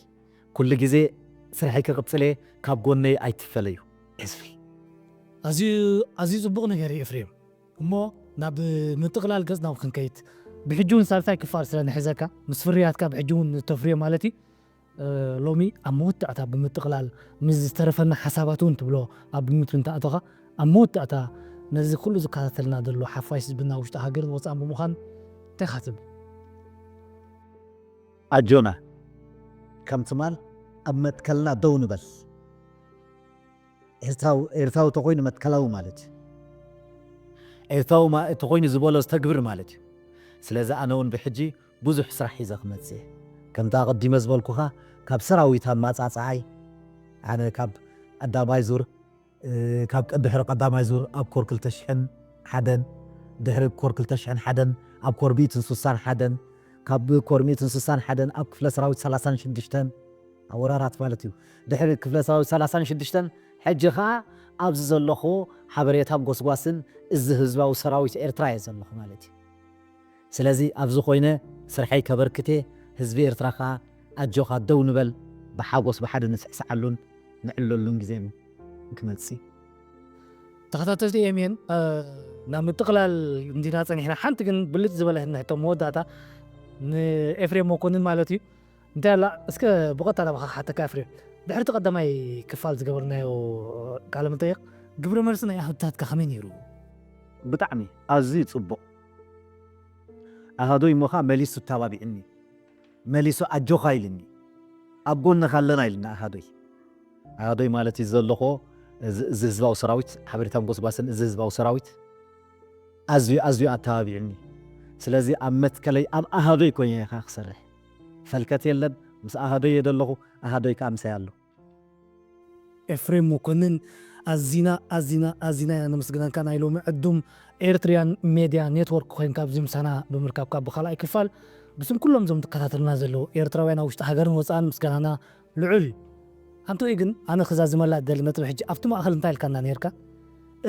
ኩሉ ግዜ ስርሐይ ክቕፅለ ካብ ጎነይ ኣይትፈለዩ ህዝቢ ኣዝዩ ፅቡቕ ነገር እዩ ኤፍሬም እሞ ናብ ምጥቕላል ገጽ ናብ ክንከይድ ብሕጂ እውን ሳልሳይ ክፋል ስለ ንሕዘካ ምስ ፍርያትካ ብሕጂ እውን ተፍርዮ ማለት እዩ ሎሚ ኣብ መወዳእታ ብምጥቕላል ምስ ዝተረፈና ሓሳባት እውን ትብሎ ኣብ ብምት እንተኣተኻ ኣብ መወዳእታ ነዚ ኩሉ ዝከታተልና ዘሎ ሓፋሽ ዝብና ውሽጢ ሃገር ወፃእ ብምዃን እንታይ ኢኻ ትብል ኣጆና ከም ትማል ኣብ መትከልና ደው ንበል ኤርትራዊ ተኮይኑ መትከላዊ ማለት እዩ ኤርትራዊ ተኮይኑ ዝበሎ ዝተግብር ማለት እዩ ስለዚ ኣነ እውን ብሕጂ ብዙሕ ስራሕ ሒዘ ክመፅእ ከምታ ቀዲመ ዝበልኩኻ ካብ ሰራዊት ማፃፅዓይ ኣነ ካብ ቀዳማይ ዙር ካብ ድሕሪ ቀዳማይ ዙር ኣብ ኮር 2001 ድሕሪ ኮር 2001 ኣብ ኮር 161 ካብ ኮር 161 ኣብ ክፍለ ሰራዊት 36 ኣወራራት ማለት እዩ ድሕሪ ክፍለ ሰራዊት 36 ሕጂ ከዓ ኣብዚ ዘለኹ ሓበሬታን ጎስጓስን እዚ ህዝባዊ ሰራዊት ኤርትራ እየ ዘለኹ ማለት እዩ ስለዚ ኣብዚ ኮይነ ስርሐይ ከበርክቴ ህዝቢ ኤርትራ ከዓ ኣጆኻ ደው ንበል ብሓጎስ ብሓደ ንስዕስዓሉን ንዕለሉን ግዜ ክመፅእ ተኸታተልቲ ኤኤምኤን ናብ ምጥቕላል እንዲና ፀኒሕና ሓንቲ ግን ብልጭ ዝበለ ሕቶ መወዳእታ ንኤፍሬም መኮንን ማለት እዩ እንታይ ኣላ እስከ ብቐጥታ ናባኻ ሓተካ ኤፍሬም ድሕሪ እቲ ቀዳማይ ክፋል ዝገበርናዮ ቃለ መጠይቕ ግብረ መልሲ ናይ ኣህብታትካ ከመይ ነይሩ ብጣዕሚ ኣዝዩ ፅቡቕ ኣሃዶይ ሞኻ መሊሱ ተባቢዕኒ መሊሱ ኣጆኻ ኢልኒ ኣብ ጎንኻ ኣለና ኢልና ኣሃዶይ ማለት እዩ ዘለኾ እዚ ህዝባዊ ሰራዊት ሓበሬታ ምጎስባስን እዚ ህዝባዊ ሰራዊት ኣዝዩ ኣተባቢዕኒ ስለዚ ኣብ መትከለይ ኣብ ኣሃዶይ ኮይነ ኢኻ ክሰርሕ ፈልከት የለን ምስ ኣሃዶይ እየ ዘለኹ ኣሃዶይ ከዓ ምሳይ ኣሎ ኤፍሬም መኮንን ኣዚና ነመስግነንካ ናይ ሎሚ ዕዱም ኤርትሪያን ሚድያ ኔትወርክ ኮይንካ ኣብዚ ምሳና ብምርካብካ ብኻልኣይ ክፋል ብስም ኩሎም ዞም ትከታተሉና ዘለዉ ኤርትራውያን ኣብ ውሽጢ ሃገርን ወፃእን ምስጋናና ልዑል እዩ ሓንቶይ ግን ኣነ ክዛዝመላ ደሊ ነጥብ ሕጂ ኣብቲ ማእኸል እንታይ ኢልካና ነርካ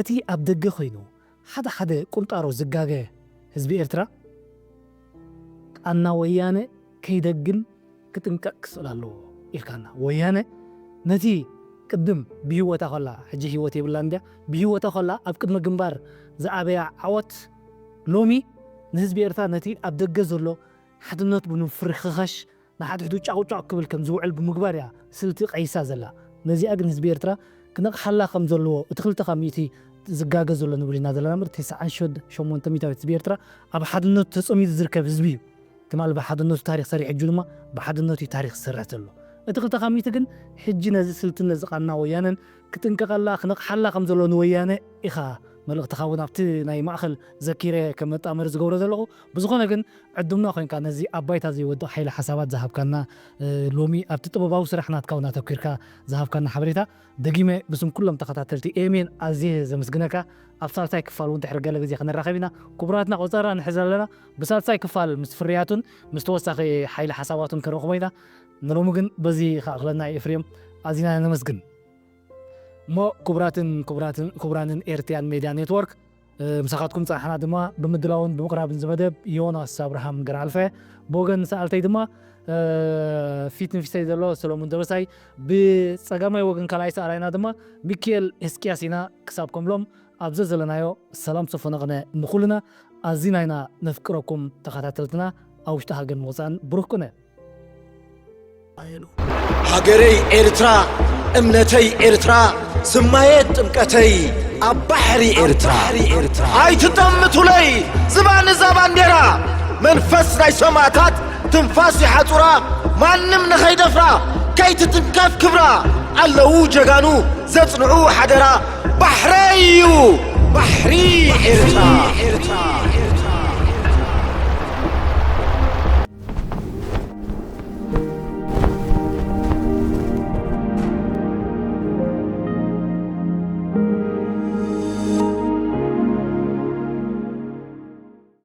እቲ ኣብ ደገ ኮይኑ ሓደ ቁንጣሮ ዝጋገ ህዝቢ ኤርትራ ቃና ወያነ ከይደግም ክጥንቀቅ ክስእል ኣለዎ ኢልካና ወያነ ነቲ ቅድም ብህወታ ኸላ ሕጂ ህይወት የብላ እንድያ ብህወታ ኸላ ኣብ ቅድመ ግንባር ዝዓበያ ዓወት ሎሚ ንህዝቢ ኤርትራ ነቲ ኣብ ደገ ዘሎ ሓድነት ብምፍርኽኸሽ ንሓድሕዱ ጫቁጫቅ ክብል ከም ዝውዕል ብምግባር እያ ስልቲ ቀይሳ ዘላ ነዚኣ ግን ህዝቢ ኤርትራ ክነቕሓላ ከም ዘለዎ እቲ 200 ዝጋገ ዘሎ ንብል ኢና ዘለና ምር 98 ህዝቢ ኤርትራ ኣብ ሓድነቱ ተፀሚዱ ዝርከብ ህዝቢ እዩ ትማል ብሓድነቱ ታሪክ ሰሪሕ ሕጁ ድማ ብሓድነቱ ታሪክ ዝሰርሕ ዘሎ እቲ 200 ግን ሕጂ ነዚ ስልቲ ነዚ ቃና ወያነን ክጥንቀቐላ ክነቕሓላ ከም ዘሎ ንወያነ ኢኻ መልእኽትኻ እውን ኣብቲ ናይ ማእኸል ዘኪረ ከም መጣመሪ ዝገብሮ ዘለኹ ብዝኾነ ግን ዕዱምና ኮይንካ ነዚ ኣብ ባይታ ዘይወድቕ ሓይሊ ሓሳባት ዝሃብካና ሎሚ ኣብቲ ጥበባዊ ስራሕ ናትካ እውን ኣተኪርካ ዝሃብካና ሓበሬታ ደጊመ ብስም ኩሎም ተኸታተልቲ ኤሜን ኣዝየ ዘመስግነካ ኣብ ሳልሳይ ክፋል እውን ድሕሪ ገለ ግዜ ክንራኸብ ኢና ክቡራትና ቆፀራ ንሕዘ ኣለና ብሳልሳይ ክፋል ምስ ፍርያቱን ምስ ተወሳኺ ሓይሊ ሓሳባቱን ክንረኽቦ ኢና ንሎሚ ግን በዚ ከኣኽለና ኤፍሬም ኣዚና ነመስግን ሞ ክቡራንን ኤርትሪያን ሚድያ ኔትወርክ ምሳኻትኩም ፀሓና ድማ ብምድላውን ብምቕራብን ዝመደብ ዮናስ ኣብርሃም ገራልፈ ብወገን ሰኣልተይ ድማ ፊት ንፊተይ ዘሎ ሰሎሙን ደበሳይ ብፀጋማይ ወገን ካልኣይ ሰኣላይና ድማ ሚካኤል ሕዝቅያስ ኢና ክሳብ ከምሎም ኣብዚ ዘለናዮ ሰላም ሰፈነቕነ ንኹልና ኣዝና ኢና ነፍቅረኩም ተኸታተልትና ኣብ ውሽጢ ሃገርን ወፃእን ብሩህ ኮነ ሃገረይ ኤርትራ እምነተይ ኤርትራ ስማየት ጥምቀተይ ኣብ ባሕሪ ኤርትራ ኣይትጠምቱለይ ዝባን እዛ ባንዴራ መንፈስ ናይ ሰማዕታት ትንፋስ ይሓፁራ ማንም ንኸይደፍራ ከይትትንከፍ ክብራ ኣለዉ ጀጋኑ ዘጽንዑ ሓደራ ባሕረይ እዩ ባሕሪ ኤርትራ